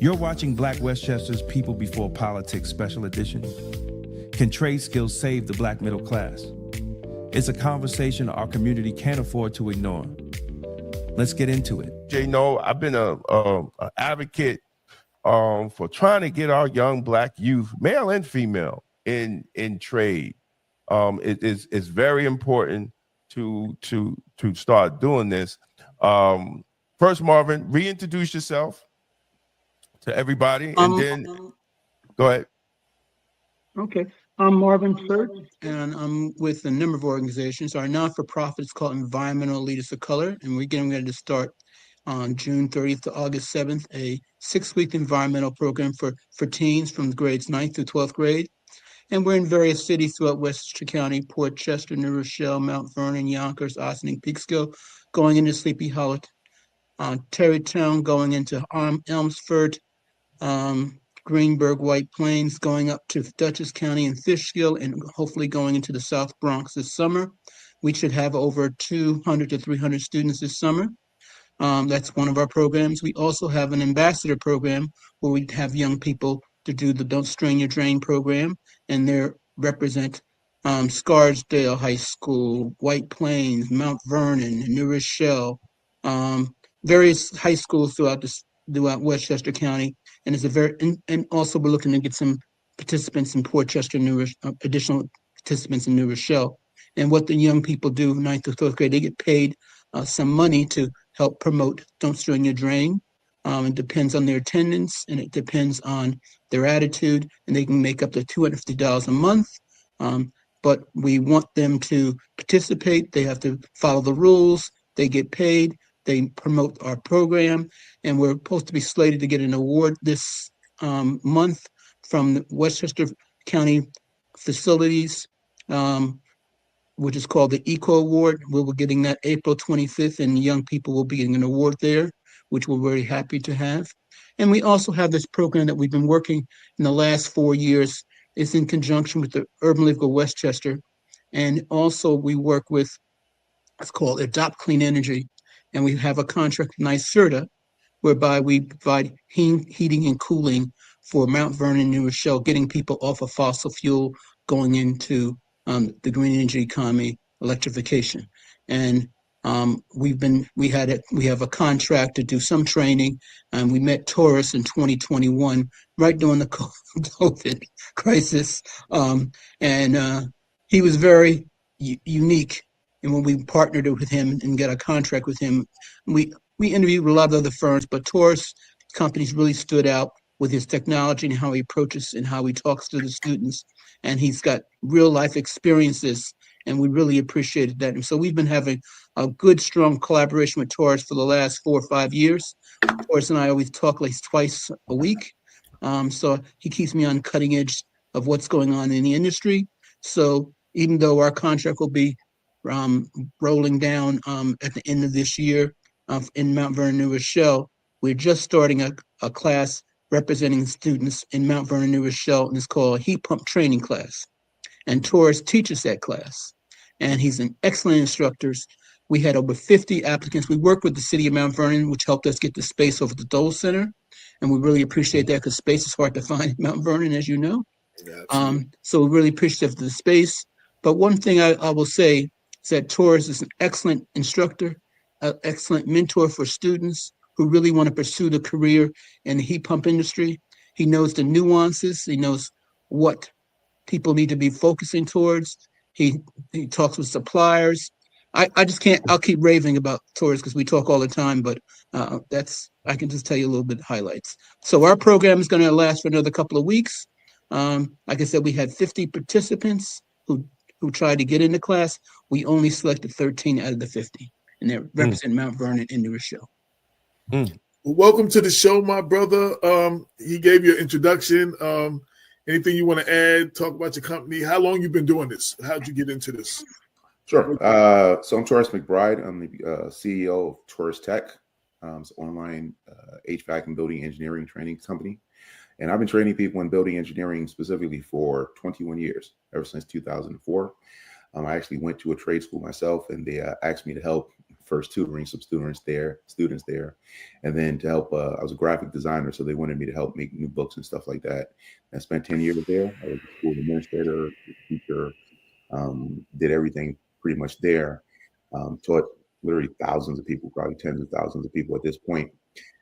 You're watching Black Westchester's People Before Politics Special Edition. Can trade skills save the Black middle class? It's a conversation our community can't afford to ignore. Let's get into it. Jay, no, I've been an advocate for trying to get our young Black youth, male and female, in trade. It's very important to start doing this. First, Marvin, reintroduce yourself to everybody, and then go ahead. Okay, I'm Marvin Church, and I'm with a number of organizations. Our non-for-profit is called Environmental Leaders of Color, and we're getting ready to start on June 30th to August 7th, a 6-week environmental program for teens from grades 9th through 12th grade. And we're in various cities throughout Westchester County: Port Chester, New Rochelle, Mount Vernon, Yonkers, Ossining, Peekskill, going into Sleepy Hollow, Tarrytown, going into Elmsford, Greenburgh, White Plains, going up to Dutchess County and Fishkill, and hopefully going into the South Bronx this summer. We should have over 200 to 300 students this summer. That's one of our programs. We also have an ambassador program where we have young people to do the Don't Strain Your Drain program, and they represent Scarsdale High School, White Plains, Mount Vernon, New Rochelle, various high schools throughout Westchester County. And it's and also we're looking to get some participants in Port Chester, additional participants in New Rochelle. And what the young people do, 9th to 12th grade, they get paid some money to help promote Don't Strain Your Drain. It depends on their attendance, and it depends on their attitude, and they can make up to $250 a month. But we want them to participate. They have to follow the rules. They get paid. They promote our program, and we're supposed to be slated to get an award this month from the Westchester County Facilities, which is called the ECO Award. We're getting that April 25th, and young people will be getting an award there, which we're very happy to have. And we also have this program that we've been working in the last 4 years. It's in conjunction with the Urban League of Westchester. And also we work with, it's called Adopt Clean Energy. And we have a contract with NYSERDA, whereby we provide heating and cooling for Mount Vernon, New Rochelle, getting people off of fossil fuel, going into the green energy economy, electrification. And we have a contract to do some training, and we met Taurus in 2021, right during the COVID crisis. And he was very unique. And when we partnered with him and got a contract with him, we interviewed a lot of other firms, but Taurus companies really stood out with his technology and how he approaches and how he talks to the students. And he's got real life experiences, and we really appreciated that. And so we've been having a good, strong collaboration with Taurus for the last 4 or 5 years. Taurus and I always talk at least twice a week. So he keeps me on cutting edge of what's going on in the industry. So even though our contract will be rolling down at the end of this year in Mount Vernon, New Rochelle, we're just starting a class representing students in Mount Vernon, New Rochelle, and it's called a heat pump training class. And Taurus teaches that class, and he's an excellent instructor. We had over 50 applicants. We worked with the city of Mount Vernon, which helped us get the space over the Dole Center, and we really appreciate that because space is hard to find in Mount Vernon, as you know. Yeah, so we're really appreciative of the space. But one thing I will say is that Taurus is an excellent instructor, an excellent mentor for students who really want to pursue the career in the heat pump industry. He knows the nuances. He knows what people need to be focusing towards. He talks with suppliers. I just can't, I'll keep raving about Taurus because we talk all the time, but I can just tell you a little bit of highlights. So our program is going to last for another couple of weeks. Like I said, we had 50 participants who tried to get into class. We only selected 13 out of the 50, and they represent Mount Vernon and New Rochelle. Well, welcome to the show, my brother. He gave you an introduction. Anything you want to add? Talk about your company. How long you been doing this? How'd you get into this? Sure. So I'm Taurus McBride. I'm the CEO of Taurus Tech. It's an online HVAC and building engineering training company. And I've been training people in building engineering specifically for 21 years, ever since 2004. I actually went to a trade school myself, and they asked me to help first tutoring some students there, and then to help. I was a graphic designer, so they wanted me to help make new books and stuff like that. I spent 10 years there. I was a school administrator, teacher, did everything pretty much there. Taught literally thousands of people, probably tens of thousands of people at this point.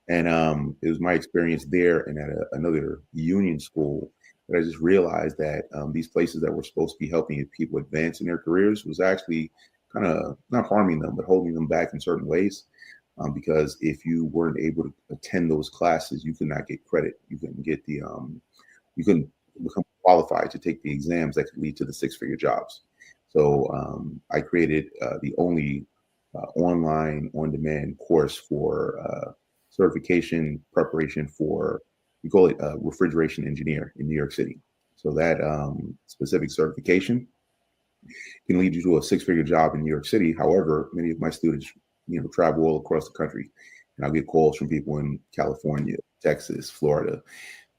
And it was my experience there and at another union school that I just realized that these places that were supposed to be helping people advance in their careers was actually kind of not harming them, but holding them back in certain ways. Because if you weren't able to attend those classes, you could not get credit. You couldn't get you couldn't become qualified to take the exams that could lead to the six-figure jobs. So I created the only online on-demand course for certification preparation for, we call it a refrigeration engineer in New York City. So that specific certification can lead you to a six-figure job in New York City. However, many of my students, travel all across the country, and I'll get calls from people in California, Texas, Florida,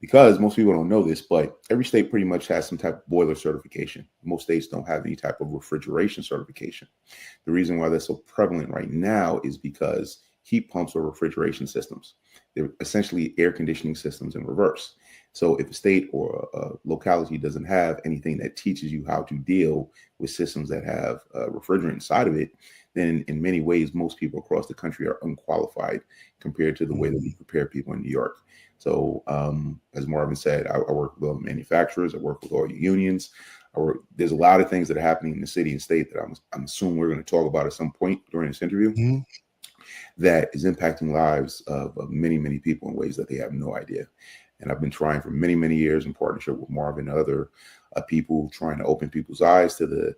because most people don't know this, but every state pretty much has some type of boiler certification. Most states don't have any type of refrigeration certification. The reason why that's so prevalent right now is because heat pumps are refrigeration systems. They're essentially air conditioning systems in reverse. So if a state or a locality doesn't have anything that teaches you how to deal with systems that have refrigerant inside of it, then in many ways, most people across the country are unqualified compared to the way that we prepare people in New York. So as Marvin said, I work with all the manufacturers, I work with all the unions. There's a lot of things that are happening in the city and state that I'm assuming we're going to talk about at some point during this interview that is impacting lives of many, many people in ways that they have no idea. And I've been trying for many, many years in partnership with Marvin and other people, trying to open people's eyes to the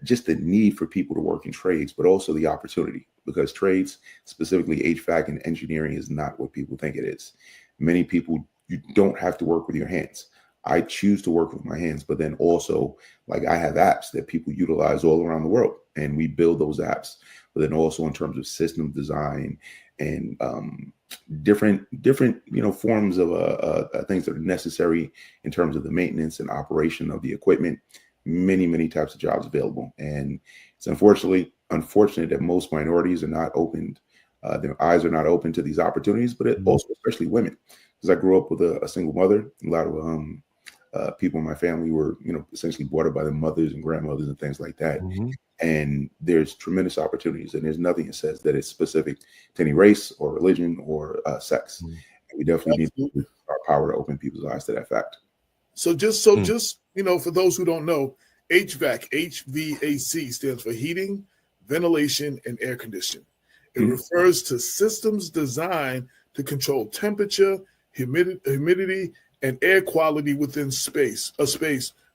just the need for people to work in trades, but also the opportunity, because trades, specifically HVAC and engineering, is not what people think it is. Many people, you don't have to work with your hands. I choose to work with my hands, but then also, like, I have apps that people utilize all around the world, and we build those apps. But then also in terms of system design and different forms of things that are necessary in terms of the maintenance and operation of the equipment. Many types of jobs available, and it's unfortunate that most minorities are not opened. Their eyes are not open to these opportunities, but also especially women, because I grew up with a single mother. A lot of people in my family were, essentially brought up by their mothers and grandmothers and things like that. And there's tremendous opportunities, and there's nothing that says that it's specific to any race or religion or sex. And we definitely need our power to open people's eyes to that fact. So just for those who don't know, HVAC stands for heating, ventilation, and air conditioning. It refers to systems designed to control temperature, humidity, and air quality within a space,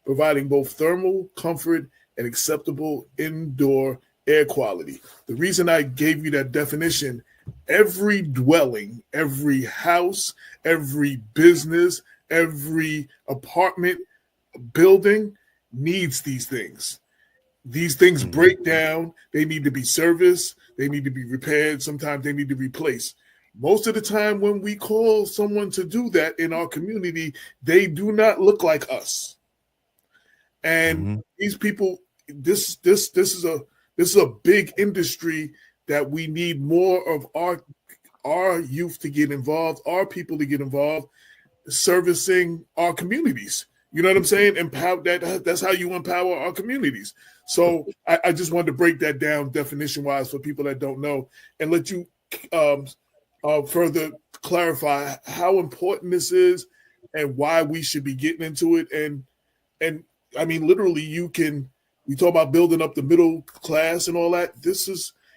providing both thermal comfort and acceptable indoor air quality. The reason I gave you that definition, every dwelling, every house, every business, every apartment building needs these things. These things break down. They need to be serviced. They need to be repaired. Sometimes they need to be replaced. Most of the time when we call someone to do that in our community, they do not look like us. And these people, this is a big industry that we need more of our youth to get involved, our people to get involved, servicing our communities. You know what I'm saying? That's how you empower our communities. So I just wanted to break that down definition-wise for people that don't know, and let you further clarify how important this is and why we should be getting into it. And I mean, literally, we talk about building up the middle class and all that.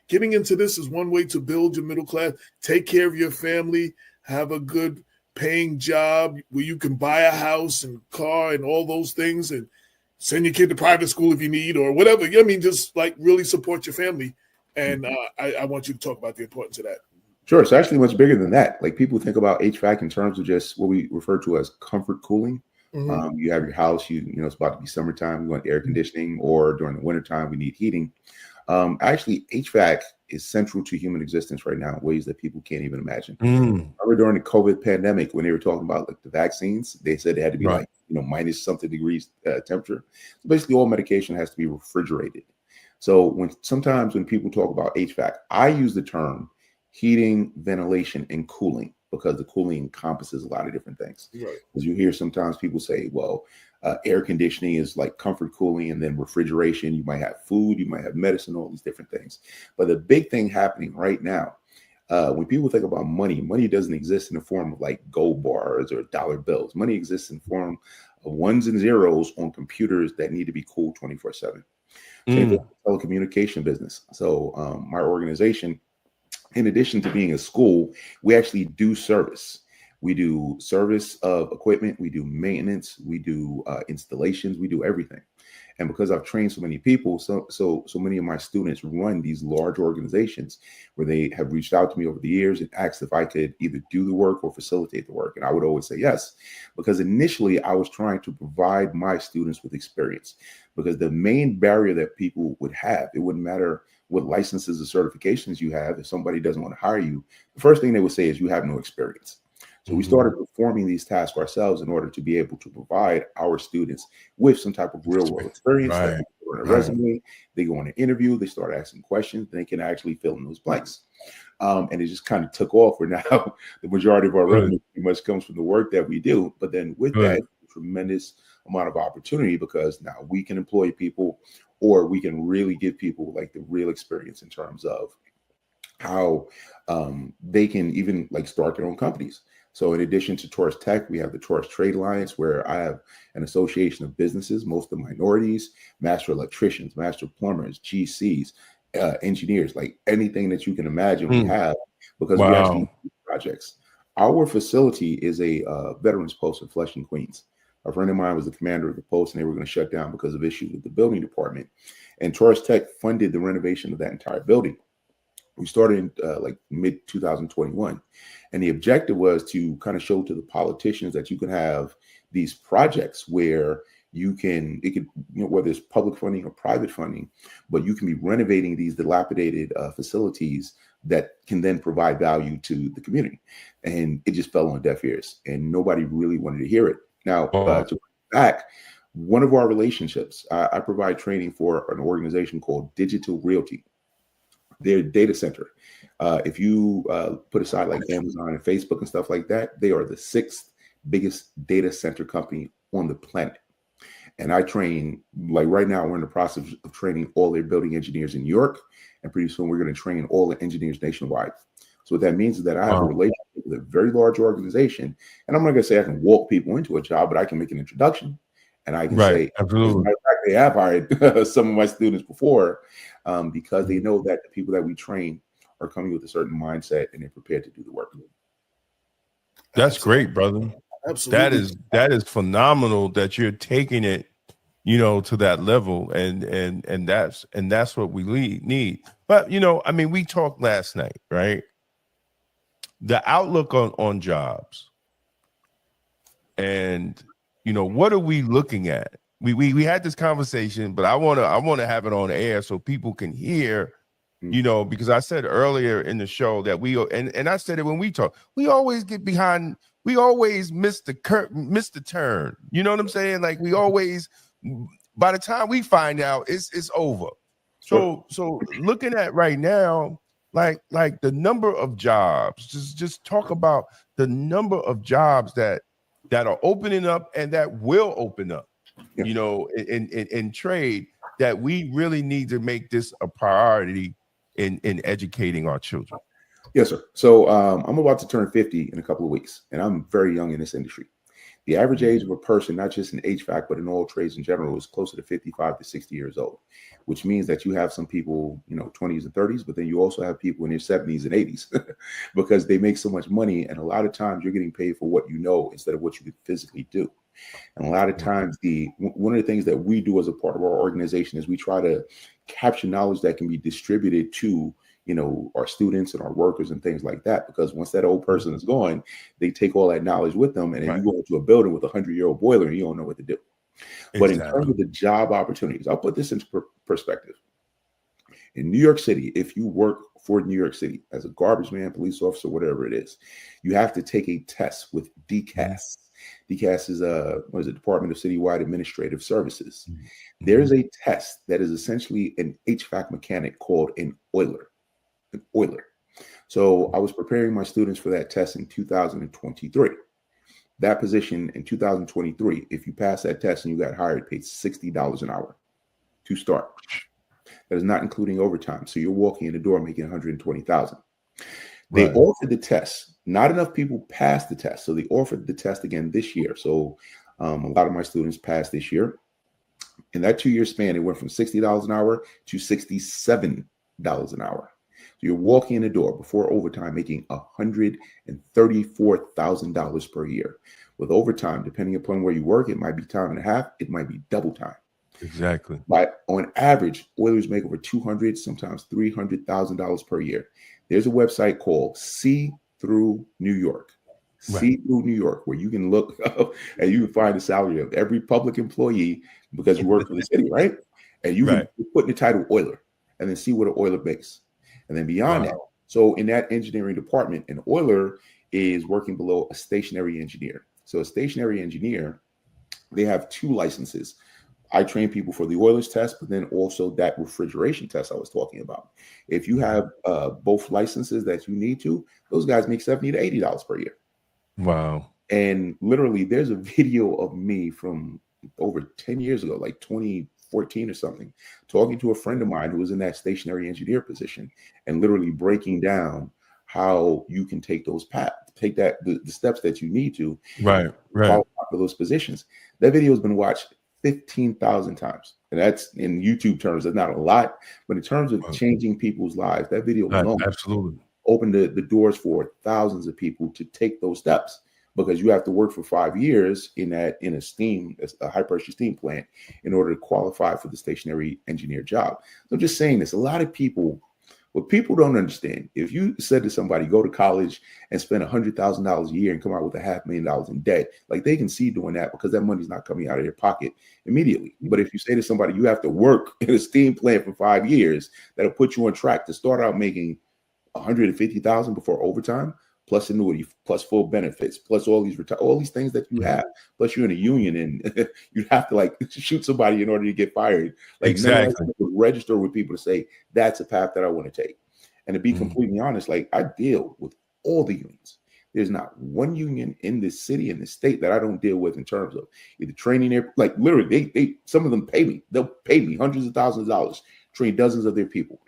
Getting into this is one way to build your middle class, take care of your family, have a good paying job where you can buy a house and car and all those things, and send your kid to private school if you need, or whatever. I mean, just like really support your family. And I want you to talk about the importance of that. Sure. It's actually much bigger than that. Like, people think about HVAC in terms of just what we refer to as comfort cooling. You have your house, it's about to be summertime, we want air conditioning, or during the wintertime, we need heating. Actually, HVAC is central to human existence right now in ways that people can't even imagine. Remember during the COVID pandemic, when they were talking about like the vaccines, they said they had to be minus something degrees temperature. So basically, all medication has to be refrigerated. So sometimes when people talk about HVAC, I use the term heating, ventilation, and cooling, because the cooling encompasses a lot of different things. Right. Because you hear sometimes people say, well, air conditioning is like comfort cooling, and then refrigeration, you might have food, you might have medicine, all these different things. But the big thing happening right now, when people think about money, money doesn't exist in the form of like gold bars or dollar bills. Money exists in the form of ones and zeros on computers that need to be cooled 24/7. Same thing with the telecommunication business. So my organization, in addition to being a school, we actually do service. We do service of equipment, we do maintenance, we do installations, we do everything. And because I've trained so many people, so many of my students run these large organizations where they have reached out to me over the years and asked if I could either do the work or facilitate the work. And I would always say yes, because initially I was trying to provide my students with experience. Because the main barrier that people would have, it wouldn't matter what licenses or certifications you have, if somebody doesn't want to hire you, the first thing they would say is you have no experience. So we started performing these tasks ourselves in order to be able to provide our students with some type of real world experience. That they go on a resume, they go on an interview, they start asking questions, they can actually fill in those blanks. And it just kind of took off, where now the majority of our revenue pretty much comes from the work that we do. But then with that, tremendous amount of opportunity, because now we can employ people, or we can really give people like the real experience in terms of how they can even like start their own companies. So in addition to Taurus Tech, we have the Taurus Trade Alliance, where I have an association of businesses, most of minorities, master electricians, master plumbers, GCs, engineers, like anything that you can imagine we have, because we actually do projects. Our facility is a veterans post in Flushing, Queens. A friend of mine was the commander of the post, and they were going to shut down because of issues with the building department. And Taurus Tech funded the renovation of that entire building. We started in like mid 2021. And the objective was to kind of show to the politicians that you can have these projects where whether it's public funding or private funding, but you can be renovating these dilapidated facilities that can then provide value to the community. And it just fell on deaf ears, and nobody really wanted to hear it. Now, to bring it back, one of our relationships, I provide training for an organization called Digital Realty. Their data center. If you put aside like Amazon and Facebook and stuff like that, they are the 6th biggest data center company on the planet. And I train, like right now, we're in the process of training all their building engineers in New York. And pretty soon we're going to train all the engineers nationwide. So what that means is that I have a relationship with a very large organization. And I'm not going to say I can walk people into a job, but I can make an introduction. And I can say, absolutely. As a matter of fact, they have hired some of my students before, because they know that the people that we train are coming with a certain mindset and they're prepared to do the work. That's great, brother. Absolutely. That is phenomenal that you're taking it, to that level, and that's what we need. But I mean, we talked last night, right? The outlook on jobs, and what are we looking at? We had this conversation, but I want to have it on air so people can hear, because I said earlier in the show that and I said it when we talk, we always get behind, we always miss the turn. You know what I'm saying? Like we always, by the time we find out, it's over. So looking at right now, like the number of jobs, just talk about the number of jobs that are opening up and that will open up, in trade, that we really need to make this a priority in educating our children. Yes, sir. So I'm about to turn 50 in a couple of weeks, and I'm very young in this industry. The average age of a person, not just in HVAC, but in all trades in general, is closer to 55 to 60 years old, which means that you have some people, 20s and 30s, but then you also have people in their 70s and 80s because they make so much money. And a lot of times you're getting paid for what you know instead of what you could physically do. And a lot of times one of the things that we do as a part of our organization is we try to capture knowledge that can be distributed to our students and our workers and things like that, because once that old person is gone, they take all that knowledge with them. And then you go into a building with a 100-year-old boiler and you don't know what to do. Exactly. But in terms of the job opportunities, I'll put this into perspective. In New York City, if you work for New York City as a garbage man, police officer, whatever it is, you have to take a test with DCAS. DCAS is what is it, Department of Citywide Administrative Services. Mhm. There is a test that is essentially an HVAC mechanic called an oiler. An oiler. So I was preparing my students for that test in 2023. That position in 2023, if you pass that test and you got hired, paid $60 an hour to start. That is not including overtime. So you're walking in the door making $120,000. They Right. offered the test. Not enough people passed the test. So they offered the test again this year. So a lot of my students passed this year. In that 2-year span, it went from $60 an hour to $67 an hour. So you're walking in the door before overtime making $134,000 per year. With overtime, depending upon where you work, it might be time and a half. It might be double time. Exactly. But on average, oilers make over $200,000, sometimes $300,000 per year. There's a website called See Through New York. Right. See Through New York, where you can look up and you can find the salary of every public employee because you work for the city, right? And you can put in the title oiler and then see what an oiler makes. And then beyond that, so in that engineering department, an oiler is working below a stationary engineer. So a stationary engineer, they have 2 licenses. I train people for the oilers test, but then also that refrigeration test I was talking about. If you have both licenses that you need to, those guys make $70 to $80 per year. Wow. And literally, there's a video of me from over 10 years ago, like 2014 or something, talking to a friend of mine who was in that stationary engineer position and literally breaking down how you can take those the steps that you need to qualify for those positions. That video has been watched 15,000 times. And that's in YouTube terms, that's not a lot, but in terms of changing people's lives, that video alone Absolutely. opened the doors for thousands of people to take those steps, because you have to work for 5 years in a high pressure steam plant in order to qualify for the stationary engineer job. So I'm just saying this, a lot of people, what people don't understand, if you said to somebody, go to college and spend $100,000 a year and come out with $500,000 in debt, like they can see doing that because that money's not coming out of their pocket immediately. But if you say to somebody, you have to work in a steam plant for 5 years, that'll put you on track to start out making $150,000 before overtime, plus annuity, plus full benefits, plus all these things that you have, plus you're in a union and you have to like shoot somebody in order to get fired. Like exactly. Register with people to say that's a path that I want to take. And to be completely honest, like I deal with all the unions. There's not one union in this city, in the state, that I don't deal with in terms of either training their, like literally, they some of them pay me. They'll pay me hundreds of thousands of dollars, train dozens of their people.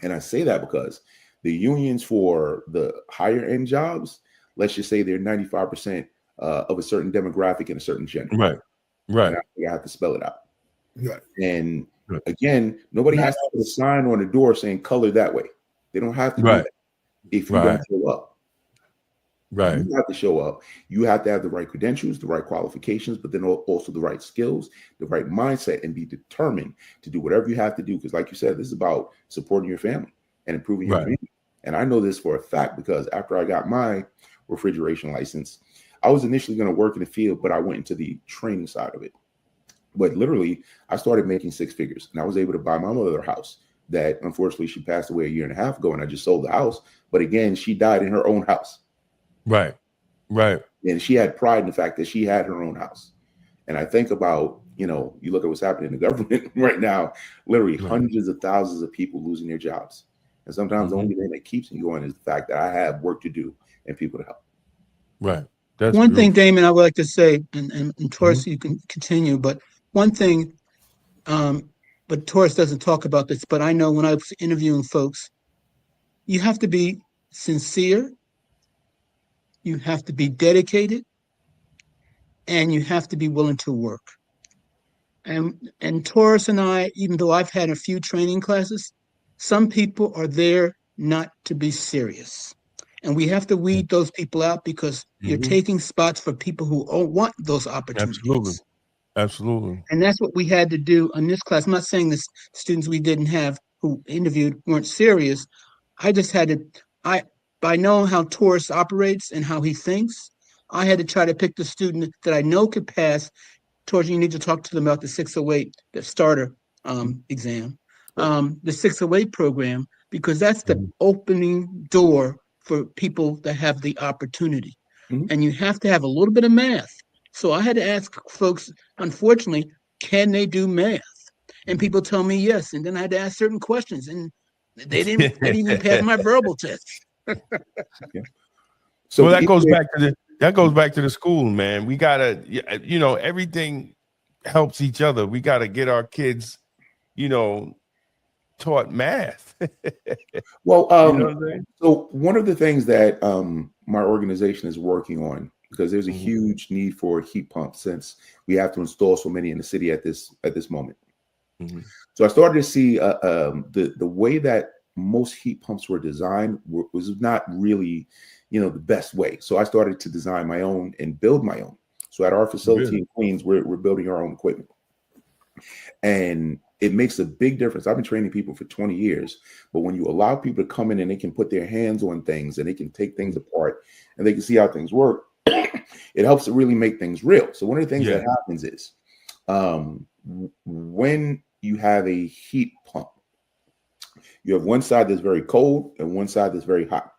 And I say that because the unions for the higher end jobs, let's just say they're 95% of a certain demographic and a certain gender. Right. And I have to spell it out. Right. And again, nobody has to put a sign on the door saying color that way. They don't have to do that if you don't show up. Right. You have to show up. You have to have the right credentials, the right qualifications, but then also the right skills, the right mindset, and be determined to do whatever you have to do. Because like you said, this is about supporting your family and improving your community. And I know this for a fact because after I got my refrigeration license, I was initially going to work in the field, but I went into the training side of it. But literally, I started making 6 figures, and I was able to buy my mother a house that unfortunately she passed away a year and a half ago, and I just sold the house. But again, she died in her own house. Right. And she had pride in the fact that she had her own house. And I think about, you look at what's happening in the government right now, literally hundreds of thousands of people losing their jobs. And sometimes the only thing that keeps me going is the fact that I have work to do and people to help. Right. That's one thing, Damon, I would like to say, and Taurus, you can continue, but one thing, but Taurus doesn't talk about this, but I know when I was interviewing folks, you have to be sincere, you have to be dedicated, and you have to be willing to work. And Taurus and I, even though I've had a few training classes, some people are there not to be serious. And we have to weed those people out because you're taking spots for people who want those opportunities. Absolutely. And that's what we had to do in this class. I'm not saying the students we didn't have who interviewed weren't serious. I just had to, by knowing how Taurus operates and how he thinks, I had to try to pick the student that I know could pass. Taurus, you need to talk to them about the 608, the starter exam, the 608 program, because that's the opening door for people that have the opportunity. Mhm. and you have to have a little bit of math. So I had to ask folks, unfortunately, can they do math? And people tell me yes. And then I had to ask certain questions, and they didn't even pass my verbal test. So Well, the that goes EPA back to the school, man. We gotta, everything helps each other. We gotta get our kids, taught math. Well, You know what I'm saying? so one of the things that my organization is working on, because there's a Mhm. huge need for heat pumps since we have to install so many in the city at this moment. Mhm. So I started to see the way that most heat pumps were designed was not really, the best way. So I started to design my own and build my own. So at our facility Really? in Queens, we're building our own equipment, and it makes a big difference. I've been training people for 20 years, but when you allow people to come in and they can put their hands on things and they can take things apart and they can see how things work, it helps to really make things real. So one of the things Yeah. that happens is when you have a heat pump, you have one side that's very cold and one side that's very hot.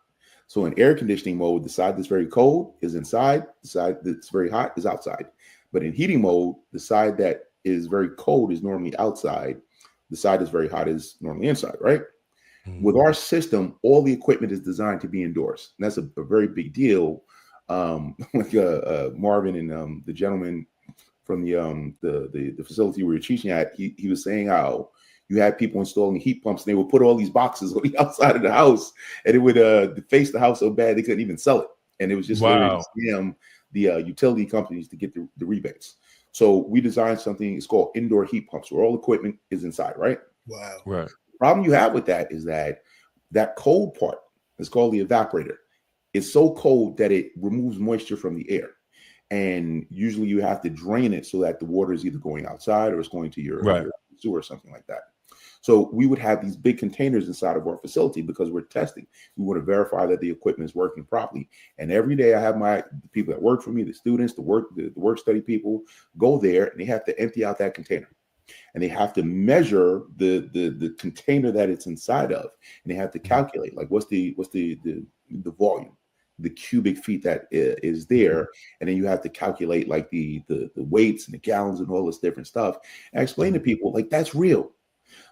So in air conditioning mode, the side that's very cold is inside, the side that's very hot is outside. But in heating mode, the side that is very cold is normally outside. The side that's very hot is normally inside, right? Mhm. With our system, all the equipment is designed to be indoors. And that's a very big deal. Like Marvin and the gentleman from the facility we were teaching at, he was saying how you had people installing heat pumps and they would put all these boxes on the outside of the house and it would deface the house so bad they couldn't even sell it. And it was just literally Wow. to scam the utility companies to get the rebates. So we designed something, it's called indoor heat pumps, where all equipment is inside, right? Wow. Right. The problem you have with that is that cold part is called the evaporator. It's so cold that it removes moisture from the air. And usually you have to drain it so that the water is either going outside or it's going to your Right. sewer or something like that. So we would have these big containers inside of our facility because we're testing. We want to verify that the equipment is working properly. And every day I have the people that work for me, the students, the work study people go there and they have to empty out that container. And they have to measure the container that it's inside of. And they have to calculate like what's the volume, the cubic feet that is there. And then you have to calculate like the weights and the gallons and all this different stuff. And I explain to people like that's real.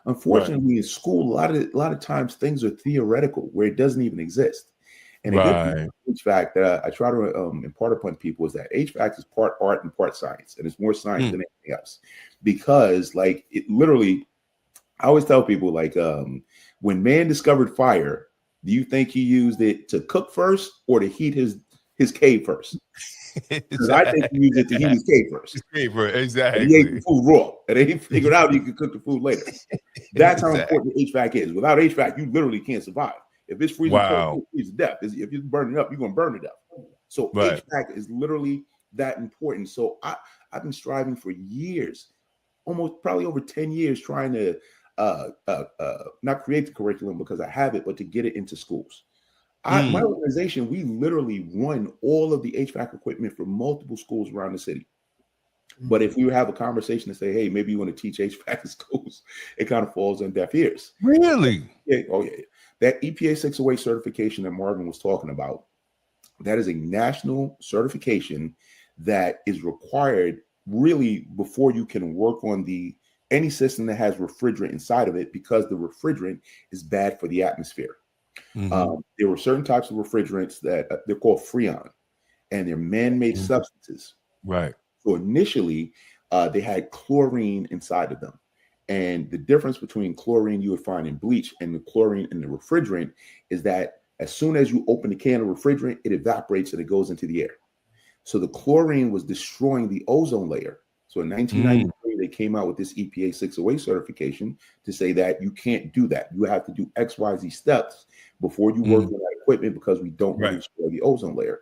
Unfortunately, in school, a lot of times things are theoretical where it doesn't even exist. And a good thing Right. about HVAC that I try to impart upon people is that HVAC is part art and part science, and it's more science than anything else. Because, like, it literally, I always tell people, like, when man discovered fire, do you think he used it to cook first or to heat his cave first? Because I think he used it to heat his cave first. Exactly. And he ate the food raw, and then he figured out he could cook the food later. That's how important HVAC is. Without HVAC, you literally can't survive. If it's freezing cold, you freeze to death. If it's burning up, you're going to burn to death. So Right. HVAC is literally that important. So I've been striving for years, almost probably over 10 years, trying to not create the curriculum because I have it, but to get it into schools. My organization, we literally run all of the HVAC equipment for multiple schools around the city. But if we would have a conversation and say, hey, maybe you want to teach HVAC in schools, it kind of falls on deaf ears. Really? Yeah. Oh, yeah. That EPA 608 certification that Marvin was talking about, that is a national certification that is required really before you can work on any system that has refrigerant inside of it, because the refrigerant is bad for the atmosphere. There were certain types of refrigerants that they're called Freon, and they're man-made substances. Right. So initially, they had chlorine inside of them. And the difference between chlorine you would find in bleach and the chlorine in the refrigerant is that as soon as you open the can of refrigerant, it evaporates and it goes into the air. So the chlorine was destroying the ozone layer. So in 1993, they came out with this EPA 608 certification to say that you can't do that. You have to do XYZ steps before you work on that equipment because we don't want to destroy the ozone layer.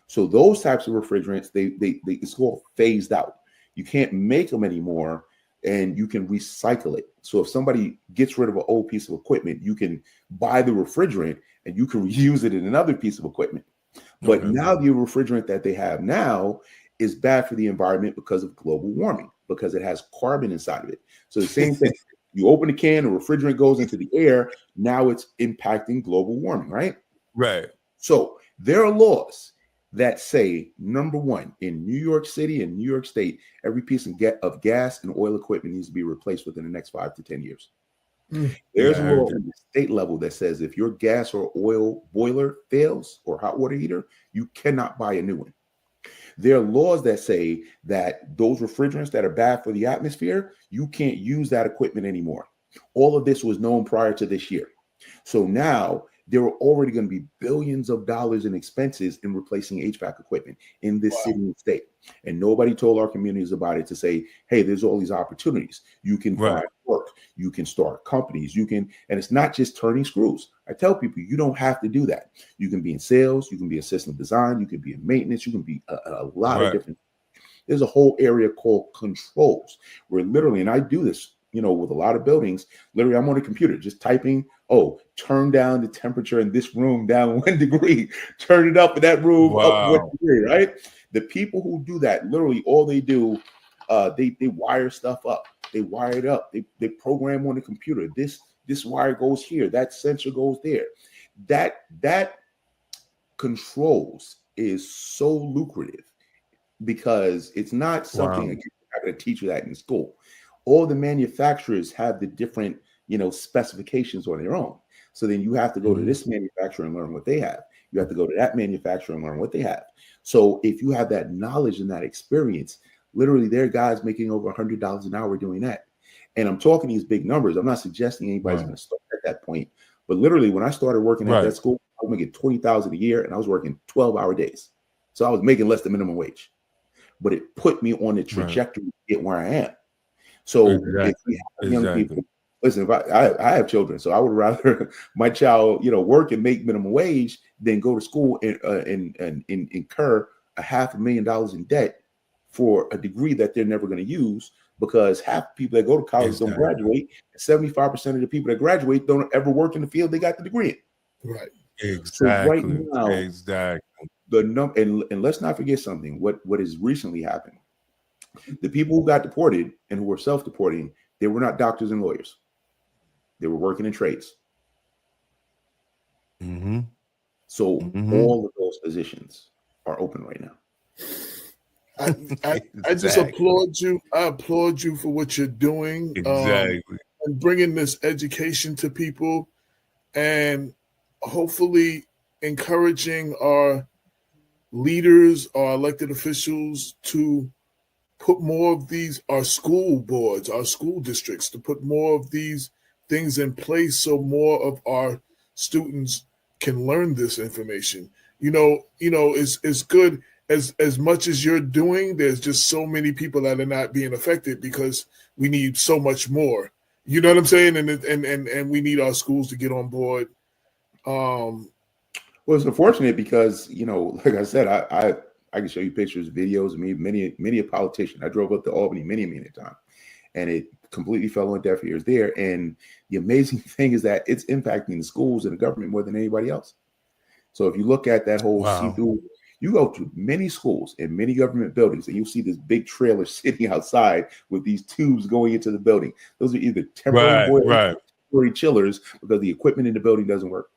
So those types of refrigerants, they it's called phased out. You can't make them anymore, and you can recycle it. So if somebody gets rid of an old piece of equipment, you can buy the refrigerant and you can reuse it in another piece of equipment. But now the refrigerant that they have now is bad for the environment because of global warming, because it has carbon inside of it. So the same thing, you open a can, the refrigerant goes into the air. Now it's impacting global warming, right? Right. So there are laws. that say, number one, in New York City and New York State, every piece of gas and oil equipment needs to be replaced within the next 5 to 10 years. There's a law on the state level that says if your gas or oil boiler fails or hot water heater, you cannot buy a new one. There are laws that say that those refrigerants that are bad for the atmosphere, you can't use that equipment anymore. All of this was known prior to this year. So now there are already going to be billions of dollars in expenses in replacing HVAC equipment in this city and state. And nobody told our communities about it to say, hey, there's all these opportunities. You can find work. You can start companies. You can, and it's not just turning screws. I tell people, you don't have to do that. You can be in sales. You can be in system design. You can be in maintenance. You can be a lot of different. There's a whole area called controls where literally, and I do this, you know, with a lot of buildings, literally I'm on a computer just typing, oh, turn down the temperature in this room down 1 degree, turn it up in that room up 1 degree, right? The people who do that, literally all they do, they wire stuff up. They wire it up. They program on the computer. This wire goes here. That sensor goes there. That controls is so lucrative because it's not something I'm going to teach you that in school. All the manufacturers have the different, you know, specifications on their own. So then you have to go to this manufacturer and learn what they have. You have to go to that manufacturer and learn what they have. So if you have that knowledge and that experience, literally there are guys making over $100 an hour doing that. And I'm talking these big numbers. I'm not suggesting anybody's going to start at that point. But literally when I started working at that school, I was making $20,000 a year and I was working 12-hour days. So I was making less than minimum wage. But it put me on the trajectory to get where I am. So if we have young people, listen, if I have children, so I would rather my child, you know, work and make minimum wage than go to school and incur $500,000 in debt for a degree that they're never going to use, because half the people that go to college don't graduate. 75% of the people that graduate don't ever work in the field they got the degree in. Right. So right now, and let's not forget something. What has recently happened? The people who got deported and who were self-deporting, they were not doctors and lawyers. They were working in trades. So all of those positions are open right now. I just applaud you. I applaud you for what you're doing. And bringing this education to people and hopefully encouraging our leaders, our elected officials to put more of these, our school boards, our school districts, to put more of these things in place so more of our students can learn this information. You know, it's good as much as you're doing, there's just so many people that are not being affected because we need so much more. You know what I'm saying? And we need our schools to get on board. Well, it's unfortunate because, you know, like I said, I can show you pictures, videos of me, many a politician. I drove up to Albany many a time, and it completely fell on deaf ears there. And the amazing thing is that it's impacting the schools and the government more than anybody else. So if you look at that whole see-through, you go to many schools and many government buildings, and you'll see this big trailer sitting outside with these tubes going into the building. Those are either temporary boilers or temporary chillers because the equipment in the building doesn't work.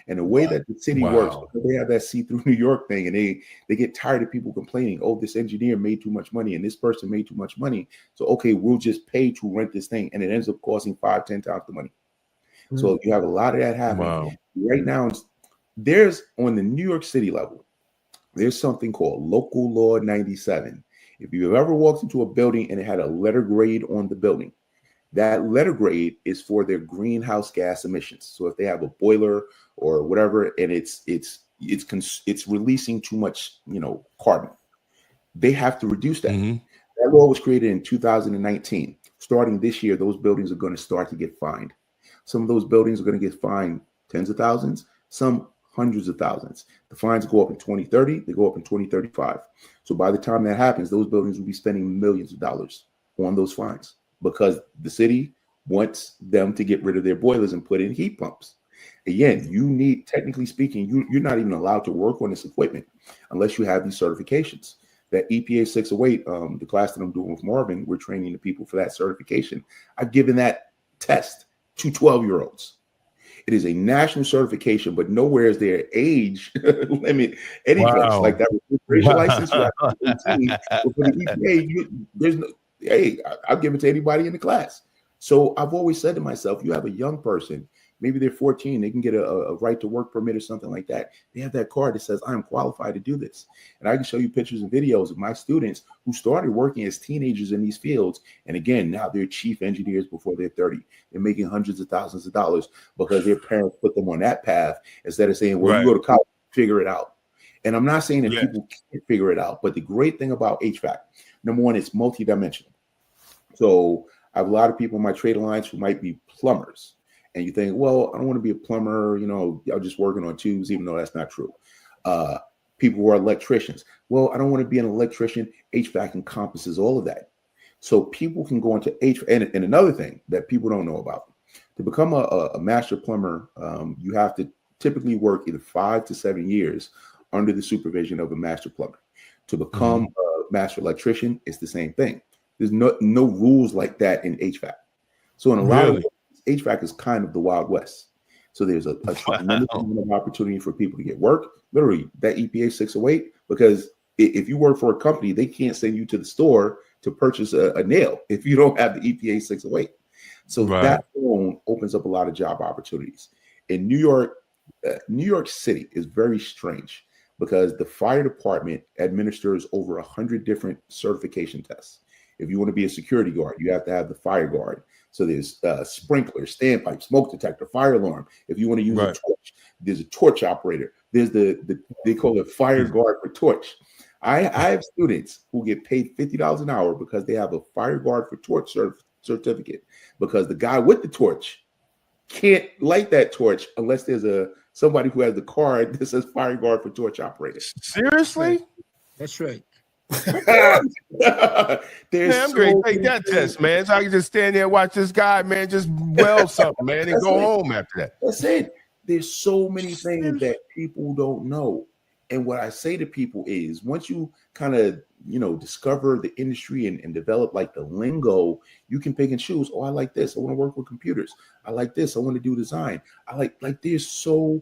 And the way that the city works, they have that see-through New York thing, and they get tired of people complaining, oh, this engineer made too much money and this person made too much money. So, okay, we'll just pay to rent this thing. And it ends up costing 5-10 times the money. So you have a lot of that happening. Right now, there's on the New York City level, there's something called Local Law 97. If you've ever walked into a building and it had a letter grade on the building, that letter grade is for their greenhouse gas emissions. So if they have a boiler or whatever, and it's releasing too much, you know, carbon, they have to reduce that. That law was created in 2019. Starting this year, those buildings are going to start to get fined. Some of those buildings are going to get fined tens of thousands, some hundreds of thousands. The fines go up in 2030, they go up in 2035. So by the time that happens, those buildings will be spending millions of dollars on those fines, because the city wants them to get rid of their boilers and put in heat pumps. Again, you need, technically speaking, you're not even allowed to work on this equipment unless you have these certifications. That EPA 608, the class that I'm doing with Marvin, we're training the people for that certification. I've given that test to 12-year-olds. It is a national certification, but nowhere is there age limit any place. Like that registration license, you have to be 18. But for the EPA, there's no, hey, I'll give it to anybody in the class. So I've always said to myself, you have a young person, maybe they're 14, they can get a right to work permit or something like that. They have that card that says, I'm qualified to do this. And I can show you pictures and videos of my students who started working as teenagers in these fields. And again, now they're chief engineers before they're 30. They're making hundreds of thousands of dollars because their parents put them on that path instead of saying, well, you go to college, figure it out. And I'm not saying that people can't figure it out, but the great thing about HVAC, number one, it's multidimensional. So I have a lot of people in my trade alliance who might be plumbers. And you think, well, I don't want to be a plumber, I'm just working on tubes, even though that's not true. People who are electricians. Well, I don't want to be an electrician. HVAC encompasses all of that. So people can go into HVAC. And another thing that people don't know about, to become a master plumber, you have to typically work either 5 to 7 years under the supervision of a master plumber. To become a master electrician, it's the same thing. There's no rules like that in HVAC. So in a lot of ways, HVAC is kind of the Wild West. So there's a tremendous amount of opportunity for people to get work. Literally, that EPA 608, because if you work for a company, they can't send you to the store to purchase a nail if you don't have the EPA 608. So that alone opens up a lot of job opportunities. In New York City is very strange because the fire department administers over 100 different certification tests. If you want to be a security guard, you have to have the fire guard. So there's sprinkler, standpipe, smoke detector, fire alarm. If you want to use a torch, there's a torch operator. There's they call it fire guard for torch. I have students who get paid $50 an hour because they have a fire guard for torch certificate, because the guy with the torch can't light that torch unless there's somebody who has the card that says fire guard for torch operator. Seriously? That's right. Man, I'm going to take that test, man. So I can just stand there and watch this guy, man, just weld something, man, and go home after that. That's it. There's so many things that people don't know. And what I say to people is, once you kind of, discover the industry and develop like the lingo, you can pick and choose. Oh, I like this. I want to work with computers. I like this. I want to do design. I like there's so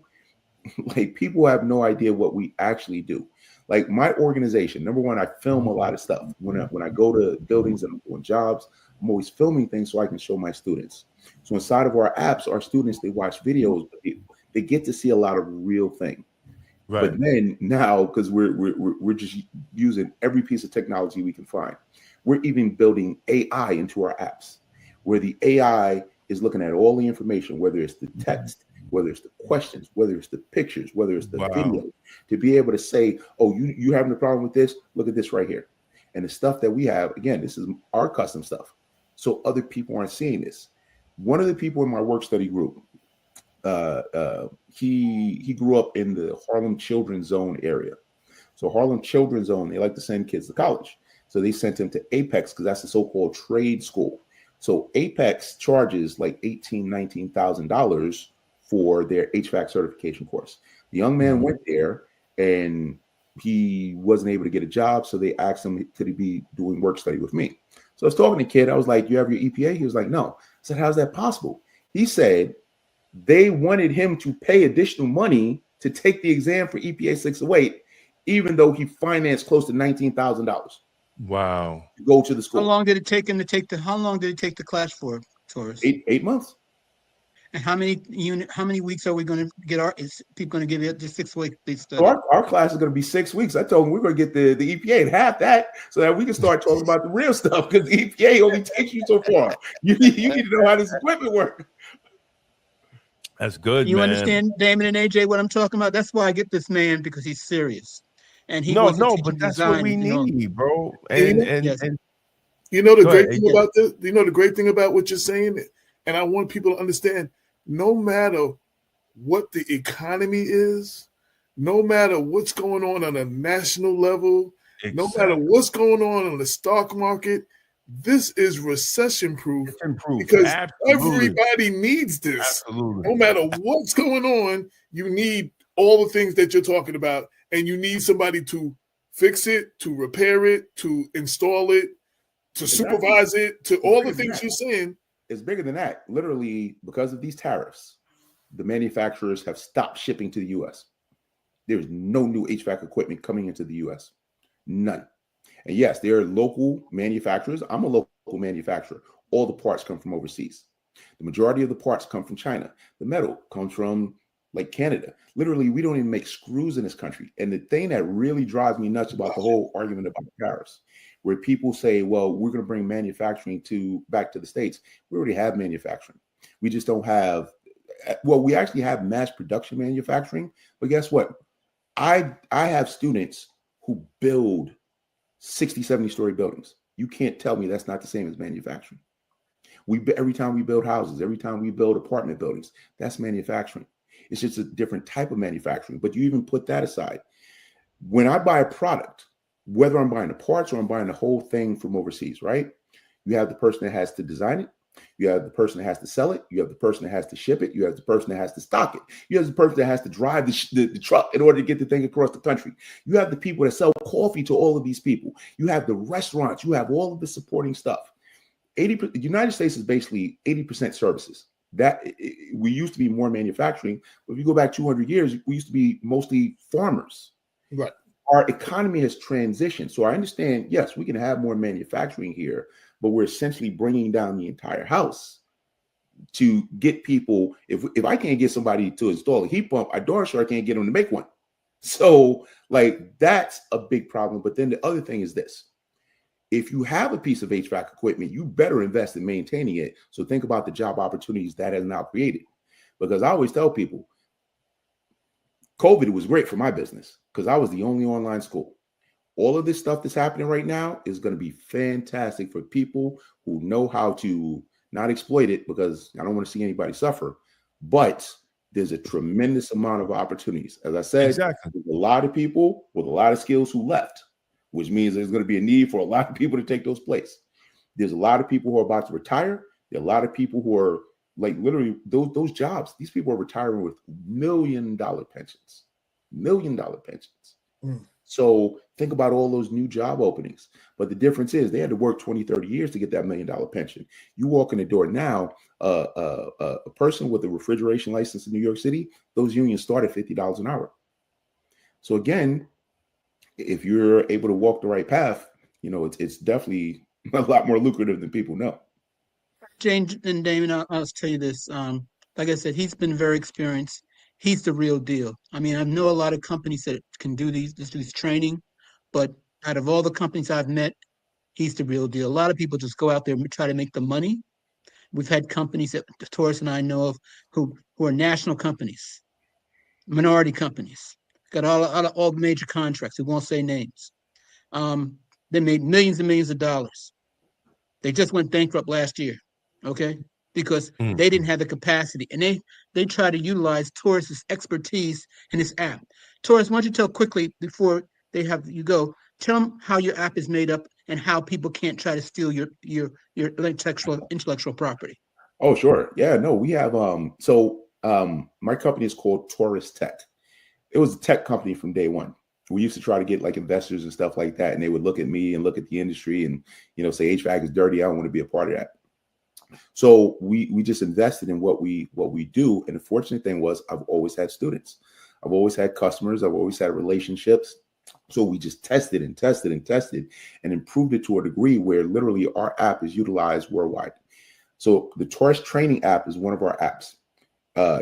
like people have no idea what we actually do. Like my organization, number one, I film a lot of stuff. When I go to buildings and I'm doing jobs, I'm always filming things so I can show my students. So inside of our apps, our students, they watch videos, but they get to see a lot of real thing. Right. But then now, because we're just using every piece of technology we can find, we're even building AI into our apps, where the AI is looking at all the information, whether it's the text, whether it's the questions, whether it's the pictures, whether it's the video, to be able to say, oh, you having a problem with this? Look at this right here. And the stuff that we have, again, this is our custom stuff. So other people aren't seeing this. One of the people in my work study group, he grew up in the Harlem Children's Zone area. So Harlem Children's Zone, they like to send kids to college. So they sent him to Apex because that's the so-called trade school. So Apex charges like $18,000, $19,000 for their HVAC certification course. The young man went there and he wasn't able to get a job. So they asked him, could he be doing work study with me? So I was talking to the kid. I was like, you have your EPA? He was like, no. I said, how's that possible? He said they wanted him to pay additional money to take the exam for EPA 608, even though he financed close to $19,000. Wow. To go to the school. How long did it take him to take the class for, Taurus? 8 months. And how many weeks are we going to get is people going to give it just 6 weeks? So our class is going to be 6 weeks. I told them we're going to get the EPA and half that so that we can start talking about the real stuff, because the EPA only takes you so far. You need to know how this equipment works. That's good, you man. Understand, Damon and AJ, what I'm talking about? That's why I get this man, because he's serious. And he but that's design, what we need, bro. And you know the great thing about this, the great thing about what you're saying, and I want people to understand, no matter what the economy is, no matter what's going on a national level, no matter what's going on the stock market, this is recession proof because everybody needs this. Absolutely. No matter what's going on, you need all the things that you're talking about, and you need somebody to fix it, to repair it, to install it, to supervise it, to all the things you're saying. It's bigger than that. Literally, because of these tariffs, the manufacturers have stopped shipping to the US. There's no new HVAC equipment coming into the US. None. And yes, there are local manufacturers. I'm a local manufacturer. All the parts come from overseas. The majority of the parts come from China. The metal comes from like Canada. Literally, we don't even make screws in this country. And the thing that really drives me nuts about the whole argument about tariffs, where people say, well, we're going to bring manufacturing back to the States. We already have manufacturing. We just don't have, well, we actually have mass production manufacturing. But guess what? I have students who build 60, 70-story buildings. You can't tell me that's not the same as manufacturing. Every time we build houses, every time we build apartment buildings, that's manufacturing. It's just a different type of manufacturing. But you even put that aside. When I buy a product, whether I'm buying the parts or I'm buying the whole thing from overseas, right? You have the person that has to design it. You have the person that has to sell it. You have the person that has to ship it. You have the person that has to stock it. You have the person that has to drive the truck in order to get the thing across the country. You have the people that sell coffee to all of these people. You have the restaurants. You have all of the supporting stuff. The United States is basically 80% services. We used to be more manufacturing, but if you go back 200 years, we used to be mostly farmers. Right. Our economy has transitioned. So I understand, yes, we can have more manufacturing here, but we're essentially bringing down the entire house to get people. If I can't get somebody to install a heat pump, I darn sure I can't get them to make one. So like that's a big problem. But then the other thing is this. If you have a piece of HVAC equipment, you better invest in maintaining it. So think about the job opportunities that has now created. Because I always tell people, COVID was great for my business because I was the only online school. All of this stuff that's happening right now is going to be fantastic for people who know how to not exploit it, because I don't want to see anybody suffer, but there's a tremendous amount of opportunities. As I said, Exactly. there's a lot of people with a lot of skills who left, which means there's going to be a need for a lot of people to take those places. There's a lot of people who are about to retire. There are a lot of people who are like literally those jobs. These people are retiring with $1 million pensions, $1 million pensions. Mm. So think about all those new job openings. But the difference is they had to work 20, 30 years to get that $1 million pension. You walk in the door now, a person with a refrigeration license in New York City, those unions start at $50 an hour. So again, if you're able to walk the right path, you know, it's definitely a lot more lucrative than people know. Jane and Damon, I'll tell you this. Like I said, he's been very experienced. He's the real deal. I mean, I know a lot of companies that can do this training, but out of all the companies I've met, he's the real deal. A lot of people just go out there and try to make the money. We've had companies that Taurus and I know of who are national companies, minority companies, got all major contracts. We won't say names. They made millions and millions of dollars. They just went bankrupt last year. Okay, because they didn't have the capacity, and they try to utilize Taurus's expertise in this app. Taurus, why don't you tell quickly before they have you go? Tell them how your app is made up and how people can't try to steal your intellectual property. Oh, sure. Yeah, no, we have my company is called Taurus Tech. It was a tech company from day one. We used to try to get like investors and stuff like that, and they would look at me and look at the industry and, you know, say HVAC is dirty. I don't want to be a part of that. So we just invested in what we do. And the fortunate thing was I've always had students. I've always had customers. I've always had relationships. So we just tested and tested and tested and improved it to a degree where literally our app is utilized worldwide. So the Taurus training app is one of our apps.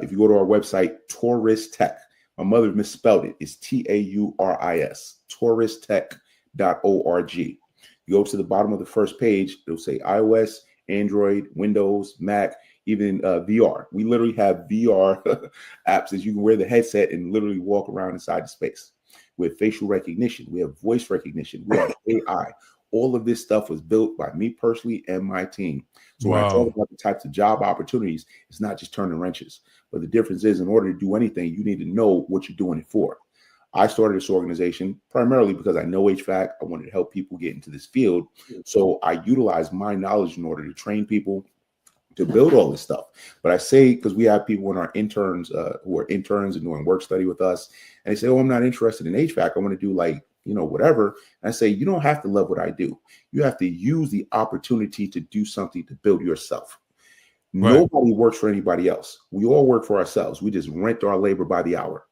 If you go to our website, Taurus Tech, my mother misspelled it. It's TAURIS, taurustech.org. You go to the bottom of the first page, it'll say iOS, Android, Windows, Mac, even VR. We literally have VR apps that you can wear the headset and literally walk around inside the space. We have facial recognition. We have voice recognition. We have AI. All of this stuff was built by me personally and my team. So when I talk about the types of job opportunities, it's not just turning wrenches. But the difference is, in order to do anything, you need to know what you're doing it for. I started this organization primarily because I know HVAC. I wanted to help people get into this field. So I utilized my knowledge in order to train people to build all this stuff. But I say, because we have people in our interns who are interns and doing work study with us, and they say, oh, I'm not interested in HVAC. I want to do like, you know, whatever. And I say, you don't have to love what I do. You have to use the opportunity to do something to build yourself. Right. Nobody works for anybody else. We all work for ourselves. We just rent our labor by the hour.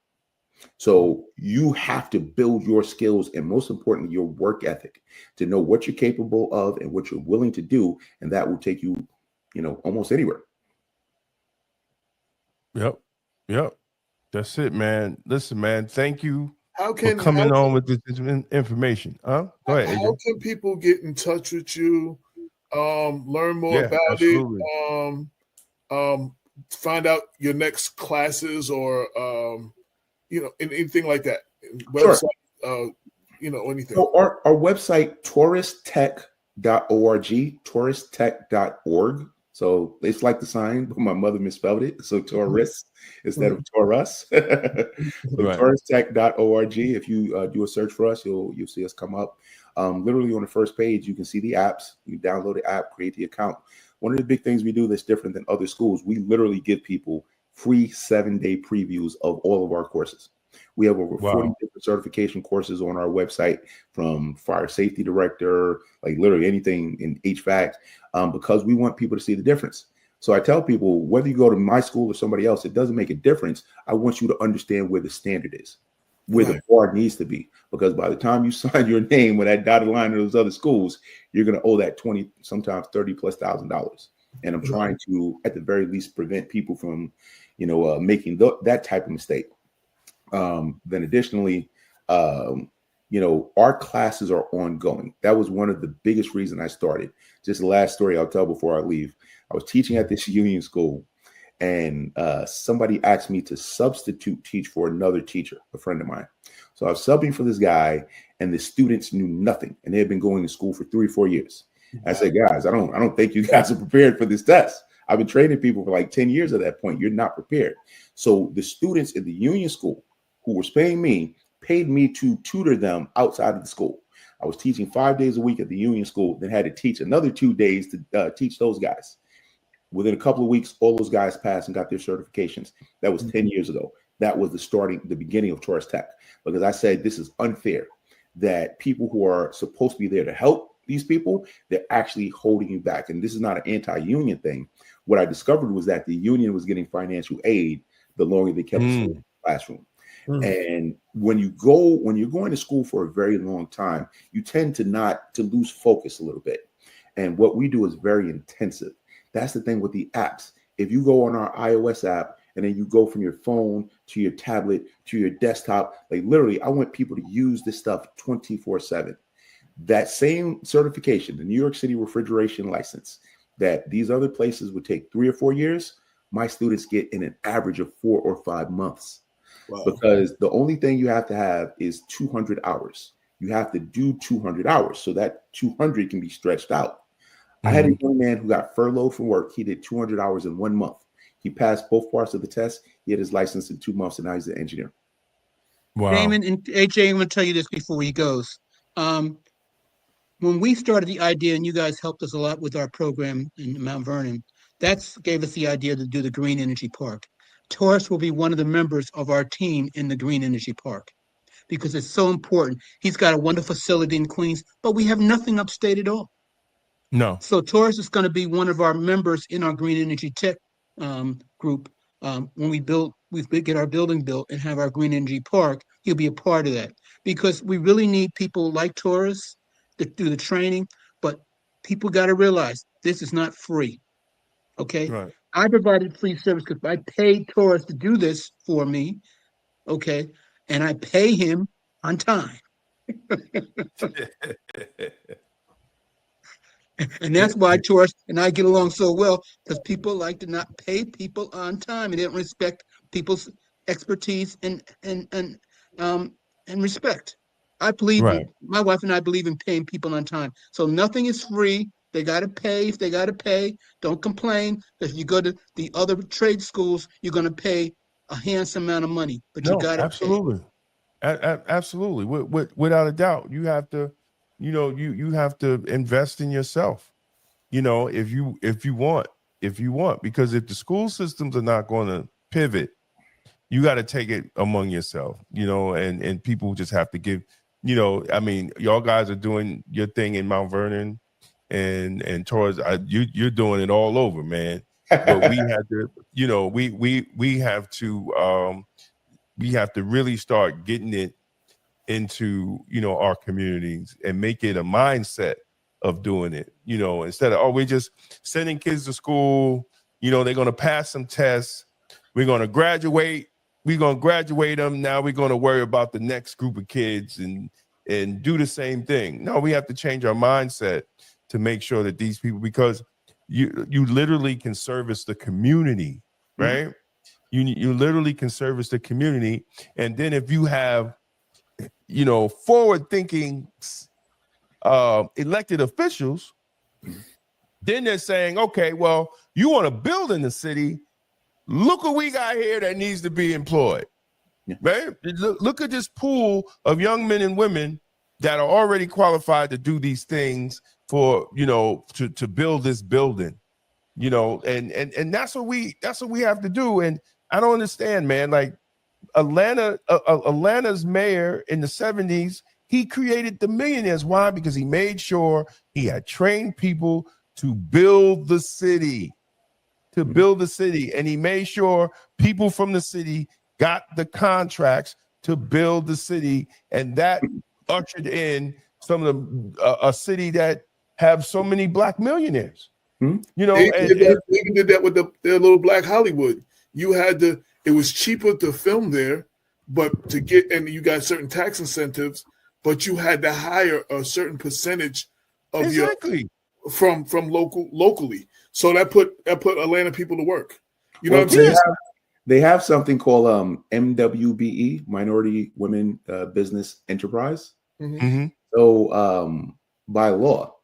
So you have to build your skills and, most importantly, your work ethic to know what you're capable of and what you're willing to do. And that will take you, almost anywhere. Yep. Yep. That's it, man. Listen, man, thank you How for can coming on with this information. Go ahead, AJ. how can people get in touch with you? Learn more Yeah, about absolutely. it. Find out your next classes or anything like that. Sure. Website, anything. So our website, touristech.org, touristech.org. So it's like the sign, but my mother misspelled it. So tourist instead of Taurus. So Right. touristech.org. If you do a search for us, you'll see us come up. Literally on the first page, you can see the apps. You download the app, create the account. One of the big things we do that's different than other schools, we literally give people free 7-day previews of all of our courses. We have over 40 different certification courses on our website, from fire safety director, like literally anything in HVAC, because we want people to see the difference. So I tell people, whether you go to my school or somebody else, it doesn't make a difference. I want you to understand where the standard is, where the bar needs to be, because by the time you sign your name with that dotted line of those other schools, you're going to owe that 20, sometimes $30,000+. And I'm trying to, at the very least, prevent people from, making that type of mistake. Then additionally, our classes are ongoing. That was one of the biggest reasons I started. Just the last story I'll tell before I leave. I was teaching at this union school, and somebody asked me to substitute teach for another teacher, a friend of mine. So I was subbing for this guy, and the students knew nothing, and they had been going to school for 3 or 4 years. I said, guys, I don't think you guys are prepared for this test. I've been training people for like 10 years at that point. You're not prepared. So the students in the union school who was paying me paid me to tutor them outside of the school. I was teaching 5 days a week at the union school, then had to teach another 2 days to teach those guys. Within a couple of weeks, all those guys passed and got their certifications. That was 10 years ago. That was the beginning of Tourist Tech, because I said, this is unfair that people who are supposed to be there to help these people, they're actually holding you back. And this is not an anti-union thing. What I discovered was that the union was getting financial aid the longer they kept us in the classroom. And when you're going to school for a very long time, you tend to lose focus a little bit. And what we do is very intensive. That's the thing with the apps. If you go on our iOS app and then you go from your phone to your tablet to your desktop, like literally, I want people to use this stuff 24/7. That same certification, the New York City refrigeration license, that these other places would take 3 or 4 years, my students get in an average of 4 or 5 months. Wow. Because the only thing you have to have is 200 hours. You have to do 200 hours so that 200 can be stretched out. I had a young man who got furloughed from work. He did 200 hours in 1 month. He passed both parts of the test. He had his license in 2 months, and now he's an engineer. Wow. Damon and AJ, I'm going to tell you this before he goes. When we started the idea, and you guys helped us a lot with our program in Mount Vernon, that gave us the idea to do the Green Energy Park. Taurus will be one of the members of our team in the Green Energy Park because it's so important. He's got a wonderful facility in Queens, but we have nothing upstate at all. No. So Taurus is going to be one of our members in our Green Energy Tech group. When we get our building built and have our Green Energy Park, he'll be a part of that because we really need people like Taurus to do the training, but people got to realize this is not free. Okay. Right. I provided free service because I paid Taurus to do this for me. Okay. And I pay him on time. And that's why Taurus and I get along so well, because people like to not pay people on time and they don't respect people's expertise and respect. I believe my wife and I believe in paying people on time. So nothing is free. They got to pay. If they got to pay, don't complain. If you go to the other trade schools, you're going to pay a handsome amount of money, but you got to absolutely. Absolutely. Without a doubt, you have to, you have to invest in yourself, if you want, because if the school systems are not going to pivot, you got to take it among yourself, and people just have to give, I mean, y'all guys are doing your thing in Mount Vernon and Taurus, you're doing it all over, man. but we had to, you know, we have to really start getting it into, you know, our communities and make it a mindset of doing it, you know, instead of, oh, we're just sending kids to school, you know, they're going to pass some tests, we're going to graduate them, now we're going to worry about the next group of kids and do the same thing. No, we have to change our mindset to make sure that these people, because you literally can service the community, right? You literally can service the community. And then if you have, you know, forward thinking elected officials, then they're saying, okay, well, you want to build in the city, look what we got here that needs to be employed. Right? Look at this pool of young men and women that are already qualified to do these things for, you know, to build this building, you know, and that's what we have to do. And I don't understand, man. Like Atlanta's mayor in the 70s, he created the millionaires. Why? Because he made sure he had trained people to build the city, and he made sure people from the city got the contracts to build the city, and that ushered in some of the a city that have so many black millionaires. You know, they even did that with their little Black Hollywood. You had to, it was cheaper to film there, but to get, and you got certain tax incentives, but you had to hire a certain percentage of your from locally. So that put Atlanta people to work. You know what I'm saying? They have something called MWBE, Minority Women Business Enterprise. So by law,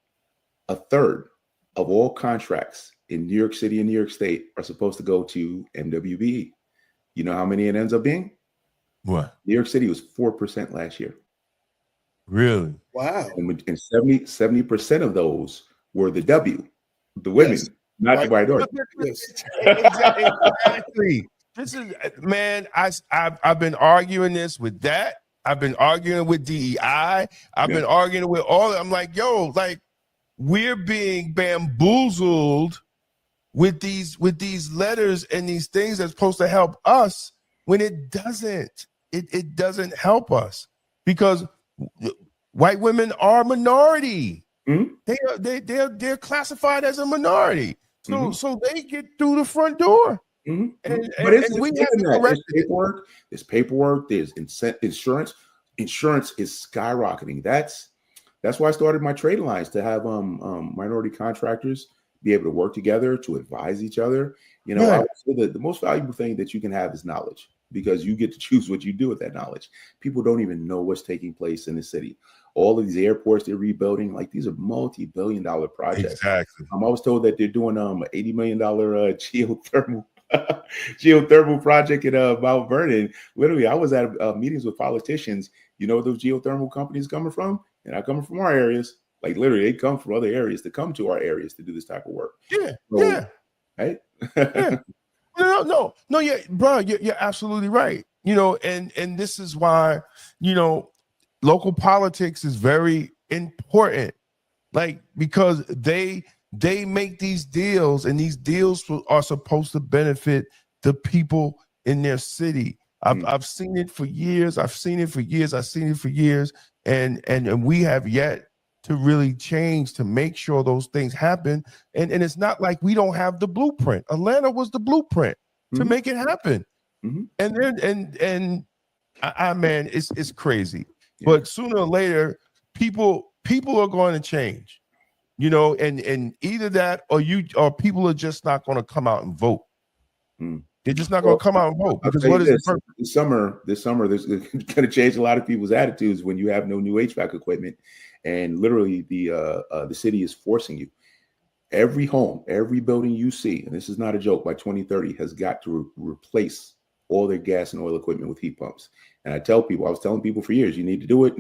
a third of all contracts in New York City and New York State are supposed to go to MWBE. You know how many it ends up being? What? New York City was 4% last year. Really? Wow. And 70% of those were the women, not the minority. Exactly. This is, man, I've been arguing this with that. I've been arguing with DEI. I've been arguing with all. I'm like, yo, like we're being bamboozled with these letters and these things that's supposed to help us when it doesn't. It doesn't help us because white women are a minority. They're classified as a minority. So they get through the front door. But there's paperwork, there's insurance. Insurance is skyrocketing. That's why I started my trade alliance, to have minority contractors be able to work together, to advise each other. You know, I would say the most valuable thing that you can have is knowledge, because you get to choose what you do with that knowledge. People don't even know what's taking place in the city. All of these airports they're rebuilding, like these are multi-billion-dollar projects. Exactly. I was told that they're doing $80 million geothermal project in Mount Vernon. Literally, I was at meetings with politicians. You know where those geothermal companies coming from? They're not coming from our areas. Like literally, they come from other areas to come to our areas to do this type of work. Right? No, yeah, bro, you're absolutely right. You know, and this is why, you know, local politics is very important. Like, because they make these deals, and these deals are supposed to benefit the people in their city. I've seen it for years. And we have yet to really change to make sure those things happen. And it's not like we don't have the blueprint. Atlanta was the blueprint to make it happen. And man, it's crazy. But sooner or later, people are going to change. You know, and either that or people are just not going to come out and vote. They're just not going to come out and vote, because what is the purpose? This summer, there's going to change a lot of people's attitudes when you have no new HVAC equipment, and literally the city is forcing you. Every home, every building you see, and this is not a joke, by 2030 has got to replace all their gas and oil equipment with heat pumps. And I was telling people for years, you need to do it.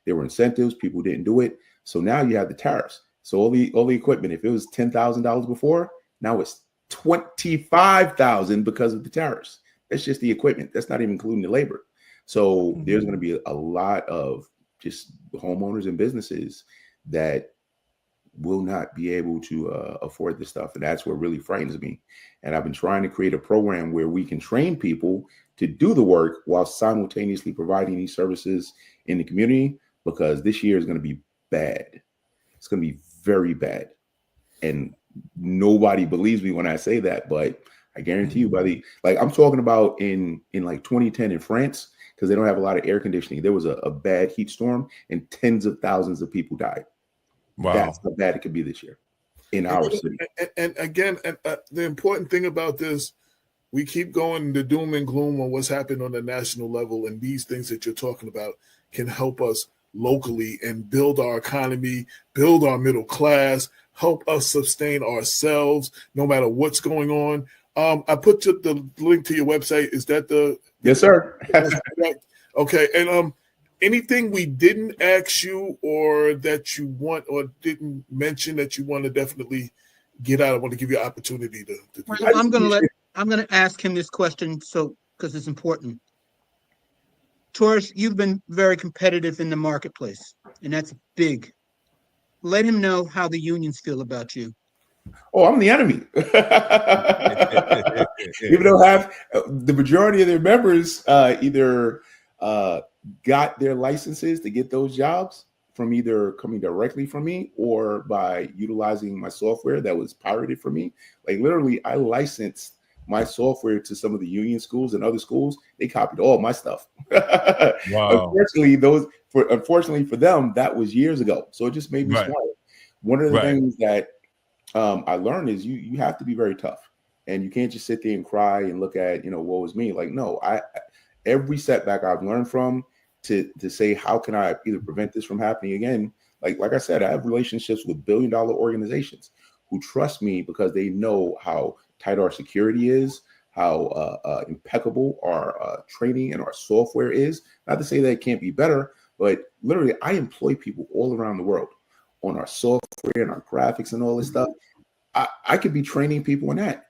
There were incentives, people didn't do it. So now you have the tariffs. So all the equipment, if it was $10,000 before, now it's $25,000 because of the tariffs. That's just the equipment. That's not even including the labor. So there's going to be a lot of just homeowners and businesses that will not be able to afford this stuff. And that's what really frightens me. And I've been trying to create a program where we can train people to do the work while simultaneously providing these services in the community, because this year is going to be bad. It's going to be very bad. And nobody believes me when I say that, but I guarantee you, buddy, like I'm talking about in like 2010 in France, because they don't have a lot of air conditioning. There was a bad heat storm and tens of thousands of people died. Wow. That's how bad it could be this year in our city. And again, the important thing about this, we keep going the doom and gloom on what's happened on the national level, and these things that you're talking about can help us locally and build our economy, build our middle class, help us sustain ourselves no matter what's going on. I put the link to your website. Is that the? Yes, sir. Okay. And anything we didn't ask you or that you want or didn't mention that you want to definitely get out? I want to give you an opportunity to do Well, that. I'm gonna ask him this question because it's important. Taurus, you've been very competitive in the marketplace, and that's big. Let him know how the unions feel about you. Oh, I'm the enemy. Even though the majority of their members either got their licenses to get those jobs from either coming directly from me or by utilizing my software that was pirated from me. Like literally, I licensed my software to some of the union schools and other schools. They copied all my stuff. Wow. Unfortunately for them, that was years ago. So it just made me smarter. One of the things that I learned is you have to be very tough, and you can't just sit there and cry and look at, woe is me. Like, no, every setback I've learned from to say, how can I either prevent this from happening again? Like I said, I have relationships with billion-dollar organizations who trust me because they know how tight our security is, how impeccable our training and our software is. Not to say that it can't be better, but literally I employ people all around the world on our software and our graphics and all this stuff. I could be training people in that.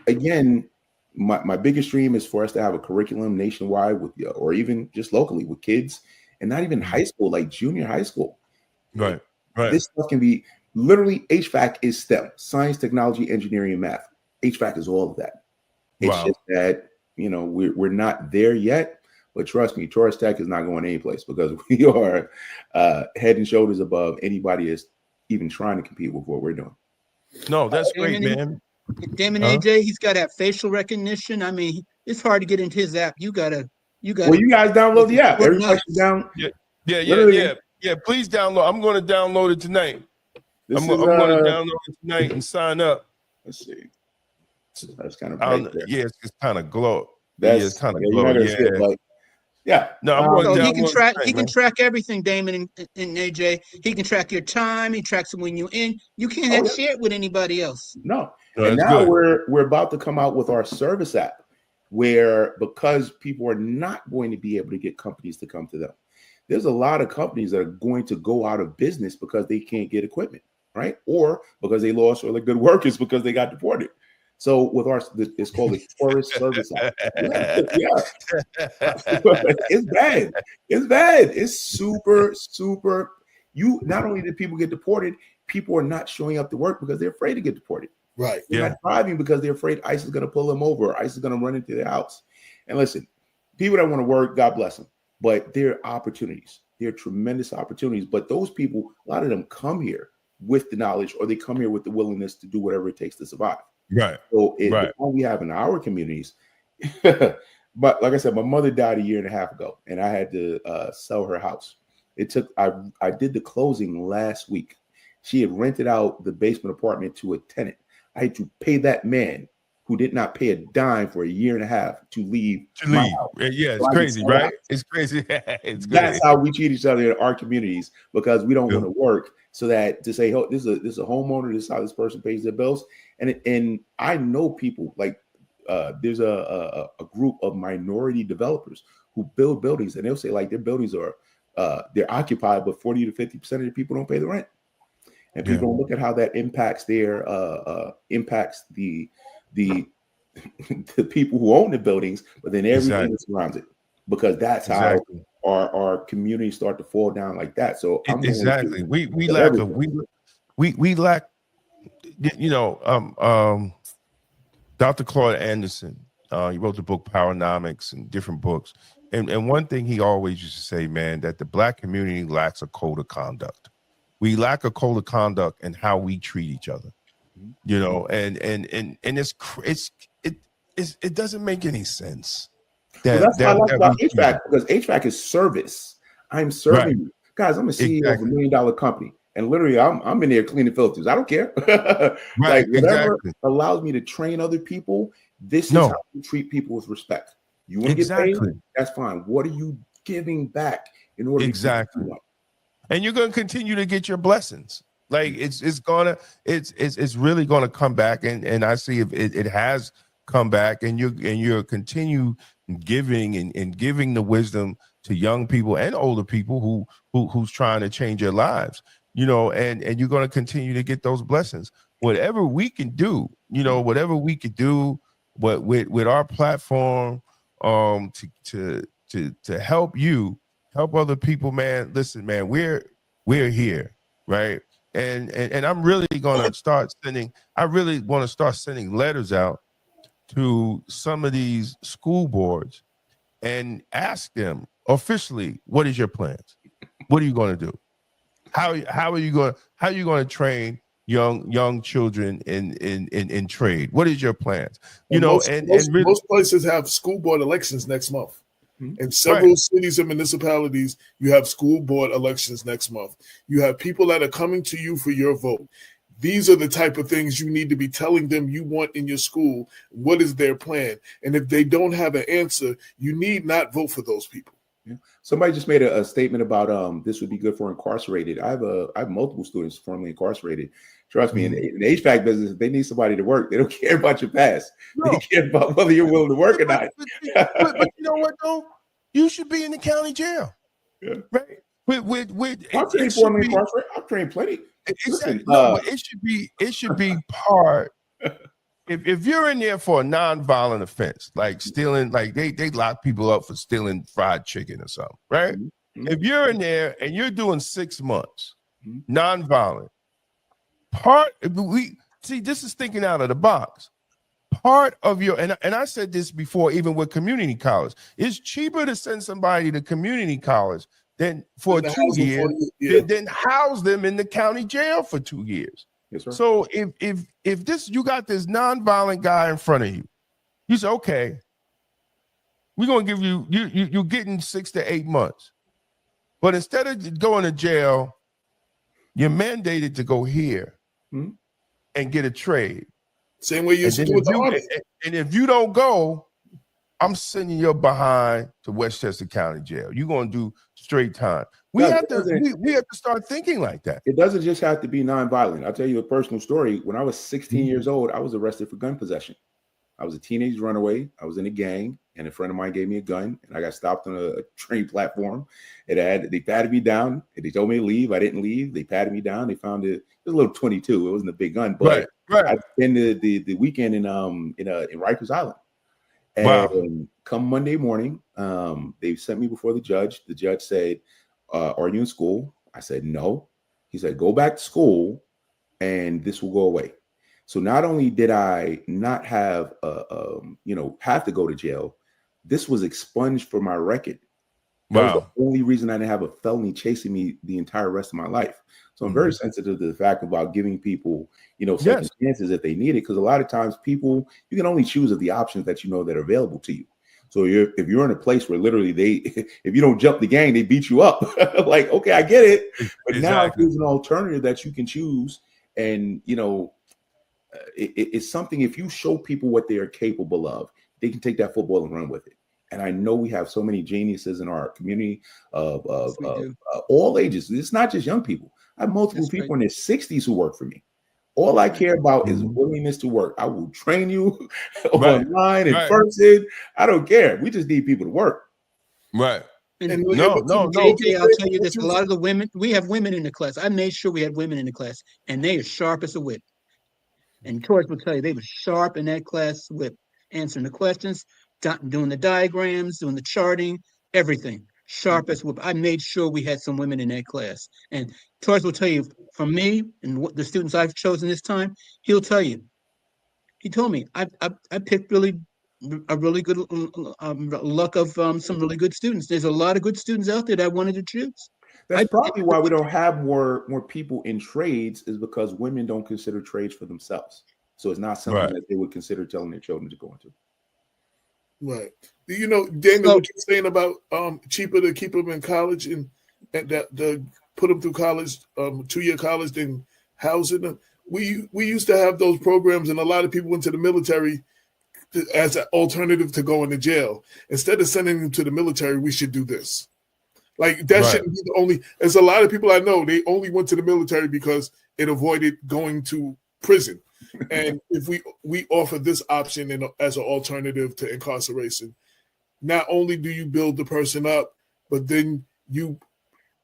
Again, my biggest dream is for us to have a curriculum nationwide with, or even just locally with kids, and not even high school, like junior high school. Right. This stuff can be literally, HVAC is STEM, science, technology, engineering, and math. HVAC is all of that. It's just that, we're not there yet, but trust me, Taurus Tech is not going anyplace because we are head and shoulders above anybody that's even trying to compete with what we're doing. No, that's great, man. Damon AJ, he's got that facial recognition. I mean, it's hard to get into his app. You gotta. Well, you guys download the app. Everybody should down. Yeah. Please download. I'm going to download it tonight. I'm going to download it tonight and sign up. Let's see. That's kind of bright there. Yeah, it's kind of glow. That's kind of glow. Yeah. No, I'm going he can track. He can track everything, Damon and AJ. He can track your time. He tracks when you're in. You can't share it with anybody else. No. And now we're about to come out with our service app, where because people are not going to be able to get companies to come to them, there's a lot of companies that are going to go out of business because they can't get equipment, right? Or because they lost all the good workers because they got deported. So with it's called the Taurus Service App. It's bad. It's bad. It's super. Not only did people get deported, people are not showing up to work because they're afraid to get deported. Right. They're not driving because they're afraid ICE is going to pull them over. Or ICE is going to run into their house. And listen, people that want to work, God bless them. But there are opportunities. There are tremendous opportunities. But those people, a lot of them come here with the knowledge, or they come here with the willingness to do whatever it takes to survive. Right. So the one we have in our communities, but like I said, my mother died 1.5 years ago, and I had to sell her house. I did the closing last week. She had rented out the basement apartment to a tenant. I had to pay that man who did not pay a dime for 1.5 years to leave. My house. Yeah, it's crazy, right? It's crazy. That's how we treat each other in our communities, because we don't want to work. So that to say, oh, this is a homeowner, this is how this person pays their bills. And I know people like there's a group of minority developers who build buildings, and they'll say like their buildings are they're occupied, but 40 to 50% of the people don't pay the rent. And people don't look at how that impacts their impacts the people who own the buildings, but then everything that surrounds it, because that's how our communities start to fall down like that. So we lack we lack, you know, Dr. Claude Anderson, he wrote the book Powernomics and different books. And one thing he always used to say, man, that the Black community lacks a code of conduct. We lack a code of conduct in how we treat each other, you know, and it doesn't make any sense. Well, that's what I like about HVAC, because HVAC is service. I'm serving you. Guys, I'm a CEO of $1 million company. And literally, I'm in there cleaning filters. I don't care. Like whatever allows me to train other people. This is how you treat people with respect. You want to get paid? That's fine. What are you giving back in order to get you? And you're going to continue to get your blessings. Like it's really going to come back. And I see if it has come back, and you're continue giving and giving the wisdom to young people and older people who's trying to change their lives. You know, and you're going to continue to get those blessings. Whatever we can do, you know, whatever we could do, but with our platform, to help you, help other people, man. Listen, man, we're here, right? And I'm really going to start sending. I really want to start sending letters out to some of these school boards and ask them officially, what is your plans? What are you going to do? How are you going to train young children in trade? What is your plans? You know, most places have school board elections next month. In several cities and municipalities, you have school board elections next month. You have people that are coming to you for your vote. These are the type of things you need to be telling them you want in your school. What is their plan? And if they don't have an answer, you need not vote for those people. Yeah. Somebody just made a statement about this would be good for incarcerated. I have multiple students formerly incarcerated. Trust me, in the HVAC business, if they need somebody to work, they don't care about your past. No. They care about whether you're willing to work or not. But you know what, though? You should be in the county jail. Yeah. Right? I'm trained formerly incarcerated. I've trained plenty. Exactly. But it should be part. If you're in there for a non-violent offense, like stealing, like they lock people up for stealing fried chicken or something, right? Mm-hmm. If you're in there and you're doing 6 months, non-violent, this is thinking out of the box. Part of your, and I said this before, even with community college, it's cheaper to send somebody to community college than for 2 years, than house them in the county jail for 2 years. Yes, sir. So if this, you got this nonviolent guy in front of you, you say, okay, we're gonna give you're getting 6 to 8 months, but instead of going to jail, you're mandated to go here and get a trade. Same way you used to do with the Army. And if you don't go, I'm sending your behind to Westchester County Jail. You're gonna do straight time. We have to start thinking like that. It doesn't just have to be nonviolent. I'll tell you a personal story. When I was 16 years old, I was arrested for gun possession. I was a teenage runaway. I was in a gang, and a friend of mine gave me a gun, and I got stopped on a train platform. They patted me down, and they told me to leave. I didn't leave. They patted me down. They found it was a little 22. It wasn't a big gun, but I spent the weekend in Rikers Island. And come Monday morning, they sent me before the judge. The judge said, are you in school? I said, no. He said, go back to school and this will go away. So not only did I not have, have to go to jail, this was expunged from my record. That was the only reason I didn't have a felony chasing me the entire rest of my life. So I'm very sensitive to the fact about giving people, second chances if they need it. Because a lot of times you can only choose of the options that that are available to you. So if you're in a place where literally if you don't jump the gang, they beat you up. Like, okay, I get it. But now there's an alternative that you can choose. And, it's something, if you show people what they are capable of, they can take that football and run with it. And I know we have so many geniuses in our community of all ages. It's not just young people. I have multiple people in their 60s who work for me. All I care about is willingness to work. I will train you online in person. I don't care. We just need people to work. Right. And JJ, I'll tell you this: a lot of the women, we have women in the class. I made sure we had women in the class, and they are sharp as a whip. And Torch will tell you they were sharp in that class whip, answering the questions, doing the diagrams, doing the charting, everything. Sharp as whip. I made sure we had some women in that class. And Torch will tell you, from me and what the students I've chosen this time, he'll tell you. He told me I picked a really good luck of some really good students. There's a lot of good students out there that I wanted to choose. That's probably why we don't have more people in trades, is because women don't consider trades for themselves. So it's not something that they would consider telling their children to go into. Right. You know, Daniel, what you're saying about cheaper to keep them in college and that put them through college, 2-year college, then housing them. We used to have those programs, and a lot of people went to the military as an alternative to going to jail. Instead of sending them to the military, we should do this. Like that shouldn't be the only. As a lot of people I know, they only went to the military because it avoided going to prison. And if we offer this option as an alternative to incarceration, not only do you build the person up, but then you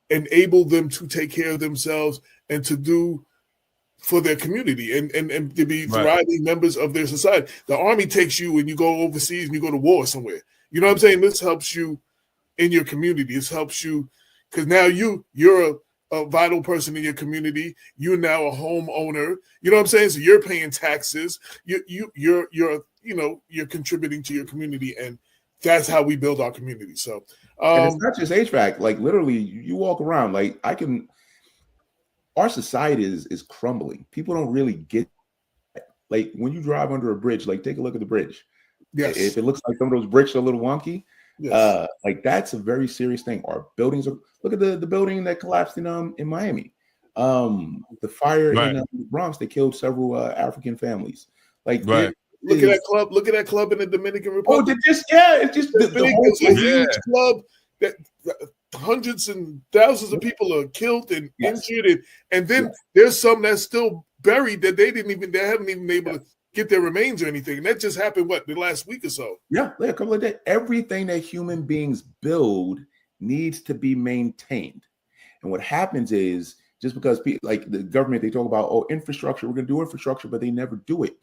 enable them to take care of themselves and to do for their community and to be thriving members of their society. The Army takes you and you go overseas and you go to war somewhere. You know what I'm saying? This helps you in your community. This helps you because now you're a vital person in your community. You're now a homeowner. You know what I'm saying? So you're paying taxes. You're contributing to your community, and that's how we build our community. So and it's not just HVAC. Like literally, you walk around. Like our society is crumbling. People don't really get that. Like when you drive under a bridge, like take a look at the bridge. Yes. If it looks like some of those bricks are a little wonky, yes. Like that's a very serious thing. Our buildings are. Look at the building that collapsed in Miami. The fire in the Bronx that killed several African families. Like Right. Look at that club. Look at that club in the Dominican Republic. It's just the whole huge club that hundreds and thousands of people are killed and injured, and then there's some that's still buried that they haven't even been able to get their remains or anything. And that just happened the last week or so. Yeah, a couple of days. Everything that human beings build needs to be maintained. And what happens is just because people, like the government, they talk about infrastructure, we're going to do infrastructure, but they never do it.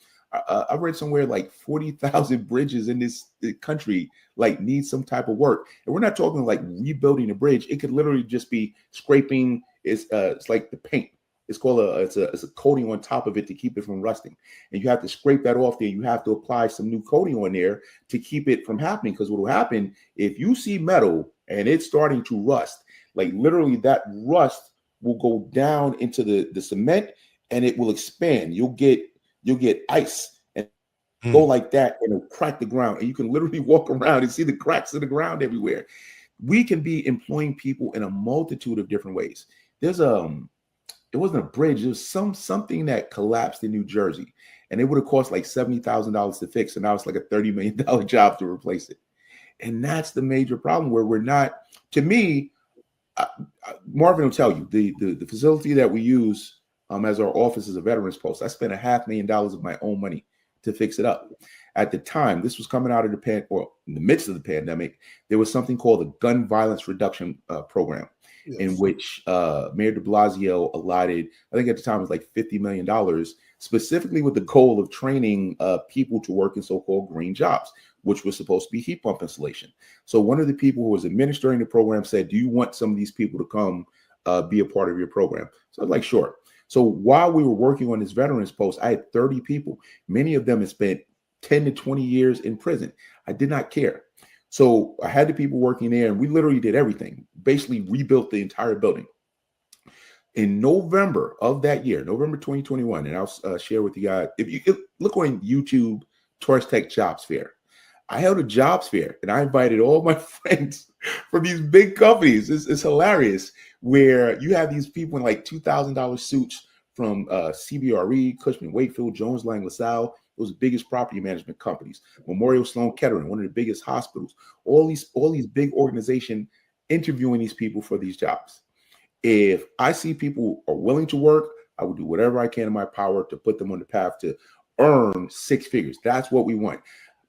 I read somewhere like 40,000 bridges in this country like need some type of work, and we're not talking like rebuilding a bridge. It could literally just be scraping. It's like the paint. It's called it's a coating on top of it to keep it from rusting, and you have to scrape that off there. You have to apply some new coating on there to keep it from happening. Because what will happen if you see metal and it's starting to rust, like literally that rust will go down into the cement and it will expand. You'll get ice and go like that, and it'll crack the ground, and you can literally walk around and see the cracks in the ground everywhere. We can be employing people in a multitude of different ways. There's it wasn't a bridge, it was something that collapsed in New Jersey, and it would have cost like $70,000 to fix, and now it's like a $30 million job to replace it. And that's the major problem, where we're not. To me, Marvin will tell you the facility that we use as our office is a veterans post. I spent $500,000 of my own money to fix it up. At the time, this was coming out of in the midst of the pandemic, there was something called the Gun Violence Reduction Program, in which Mayor de Blasio allotted, I think at the time it was like $50 million, specifically with the goal of training people to work in so-called green jobs, which was supposed to be heat pump installation. So one of the people who was administering the program said, do you want some of these people to come be a part of your program? So I was like, sure. So while we were working on this veterans post, I had 30 people. Many of them had spent 10 to 20 years in prison. I did not care. So I had the people working there, and we literally did everything, basically rebuilt the entire building. In November of that year, November 2021, and I'll share with you guys, if you look on YouTube, Torres Tech Jobs Fair. I held a jobs fair, and I invited all my friends from these big companies. It's hilarious, where you have these people in like $2,000 suits from CBRE, Cushman Wakefield, Jones Lang LaSalle, those biggest property management companies, Memorial Sloan Kettering, one of the biggest hospitals, all these big organizations interviewing these people for these jobs. If I see people are willing to work, I will do whatever I can in my power to put them on the path to earn 6 figures. That's what we want.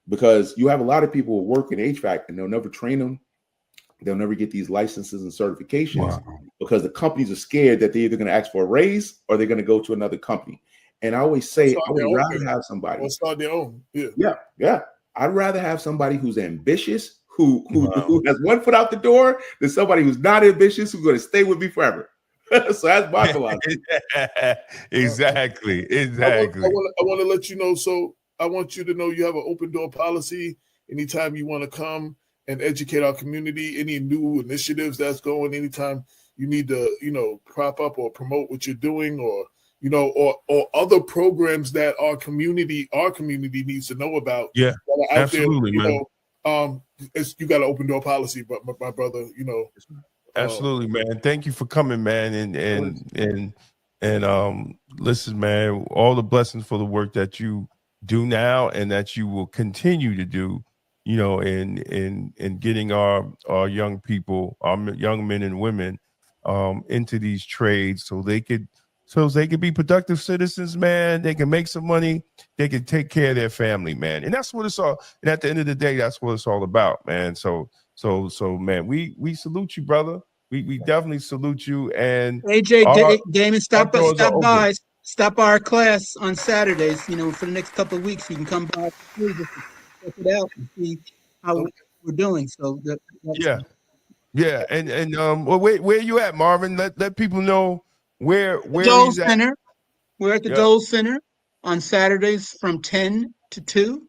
Because you have a lot of people who work in HVAC and they'll never train them. They'll never get these licenses and certifications because the companies are scared that they're either going to ask for a raise or they're going to go to another company. And I always say, I would rather have somebody. Or start their own. Yeah. I'd rather have somebody who's ambitious, who has one foot out the door, than somebody who's not ambitious, who's going to stay with me forever. So that's my philosophy. Exactly. I want to let you know. So I want you to know you have an open door policy. Anytime you want to come and educate our community, any new initiatives that's going, anytime you need to, prop up or promote what you're doing, or or other programs that our community needs to know about. Yeah, that are out absolutely, there, man. you got an open door policy, but my brother, Absolutely, man. Thank you for coming, man. And listen, man, all the blessings for the work that you do now and that you will continue to do, in getting our young people, our young men and women into these trades so they could be productive citizens, man. They can make some money, they can take care of their family, man. And that's what it's all, and at the end of the day, that's what it's all about, man. So man, we salute you, brother. We definitely salute you. And Damon, stop doors are open. stop by our class on Saturdays. For the next couple of weeks, you can come by just to check it out and see how we're doing. So that's yeah. And well, where you at, Marvin? Let people know where Dole he's at. Center. We're at the Dole Center on Saturdays from 10 to 2.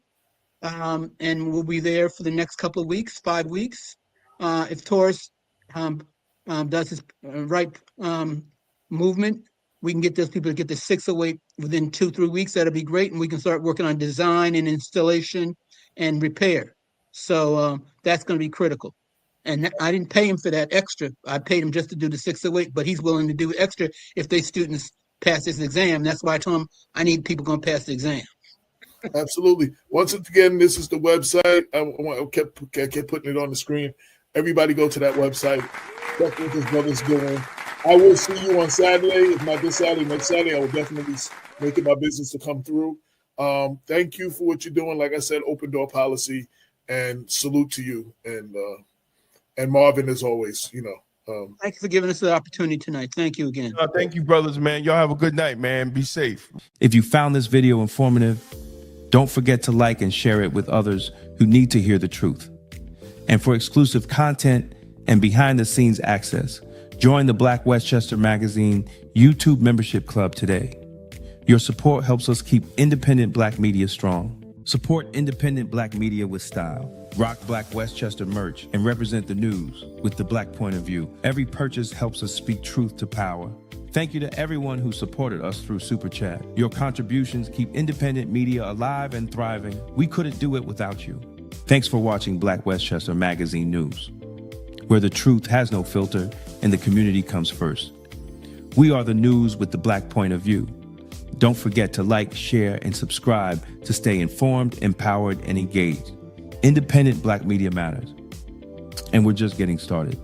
And we'll be there for the next couple of weeks, 5 weeks. If Taurus does his right movement, we can get those people to get the 608 within 2-3 weeks. That'll be great, and we can start working on design and installation and repair. So that's going to be critical. And I didn't pay him for that extra. I paid him just to do the 608, but he's willing to do extra if they students pass this exam. That's why I told him I need people going to pass the exam. Absolutely. Once again, this is the website. I kept putting it on the screen. Everybody go to that website. Check what this brother's doing. I will see you on Saturday. If not this Saturday, next Saturday, I will definitely make it my business to come through. Thank you for what you're doing. Like I said, open door policy, and salute to you. And Marvin, as always, Thank you for giving us the opportunity tonight. Thank you again. Thank you, brothers, man. Y'all have a good night, man. Be safe. If you found this video informative, don't forget to like and share it with others who need to hear the truth. And for exclusive content and behind the scenes access, join the Black Westchester Magazine YouTube membership club today. Your support helps us keep independent Black media strong. Support independent Black media with style. Rock Black Westchester merch and represent the news with the Black point of view. Every purchase helps us speak truth to power. Thank you to everyone who supported us through Super Chat. Your contributions keep independent media alive and thriving. We couldn't do it without you. Thanks for watching Black Westchester Magazine News, where the truth has no filter and the community comes first. We are the news with the Black point of view. Don't forget to like, share, and subscribe to stay informed, empowered, and engaged. Independent Black media matters. And we're just getting started.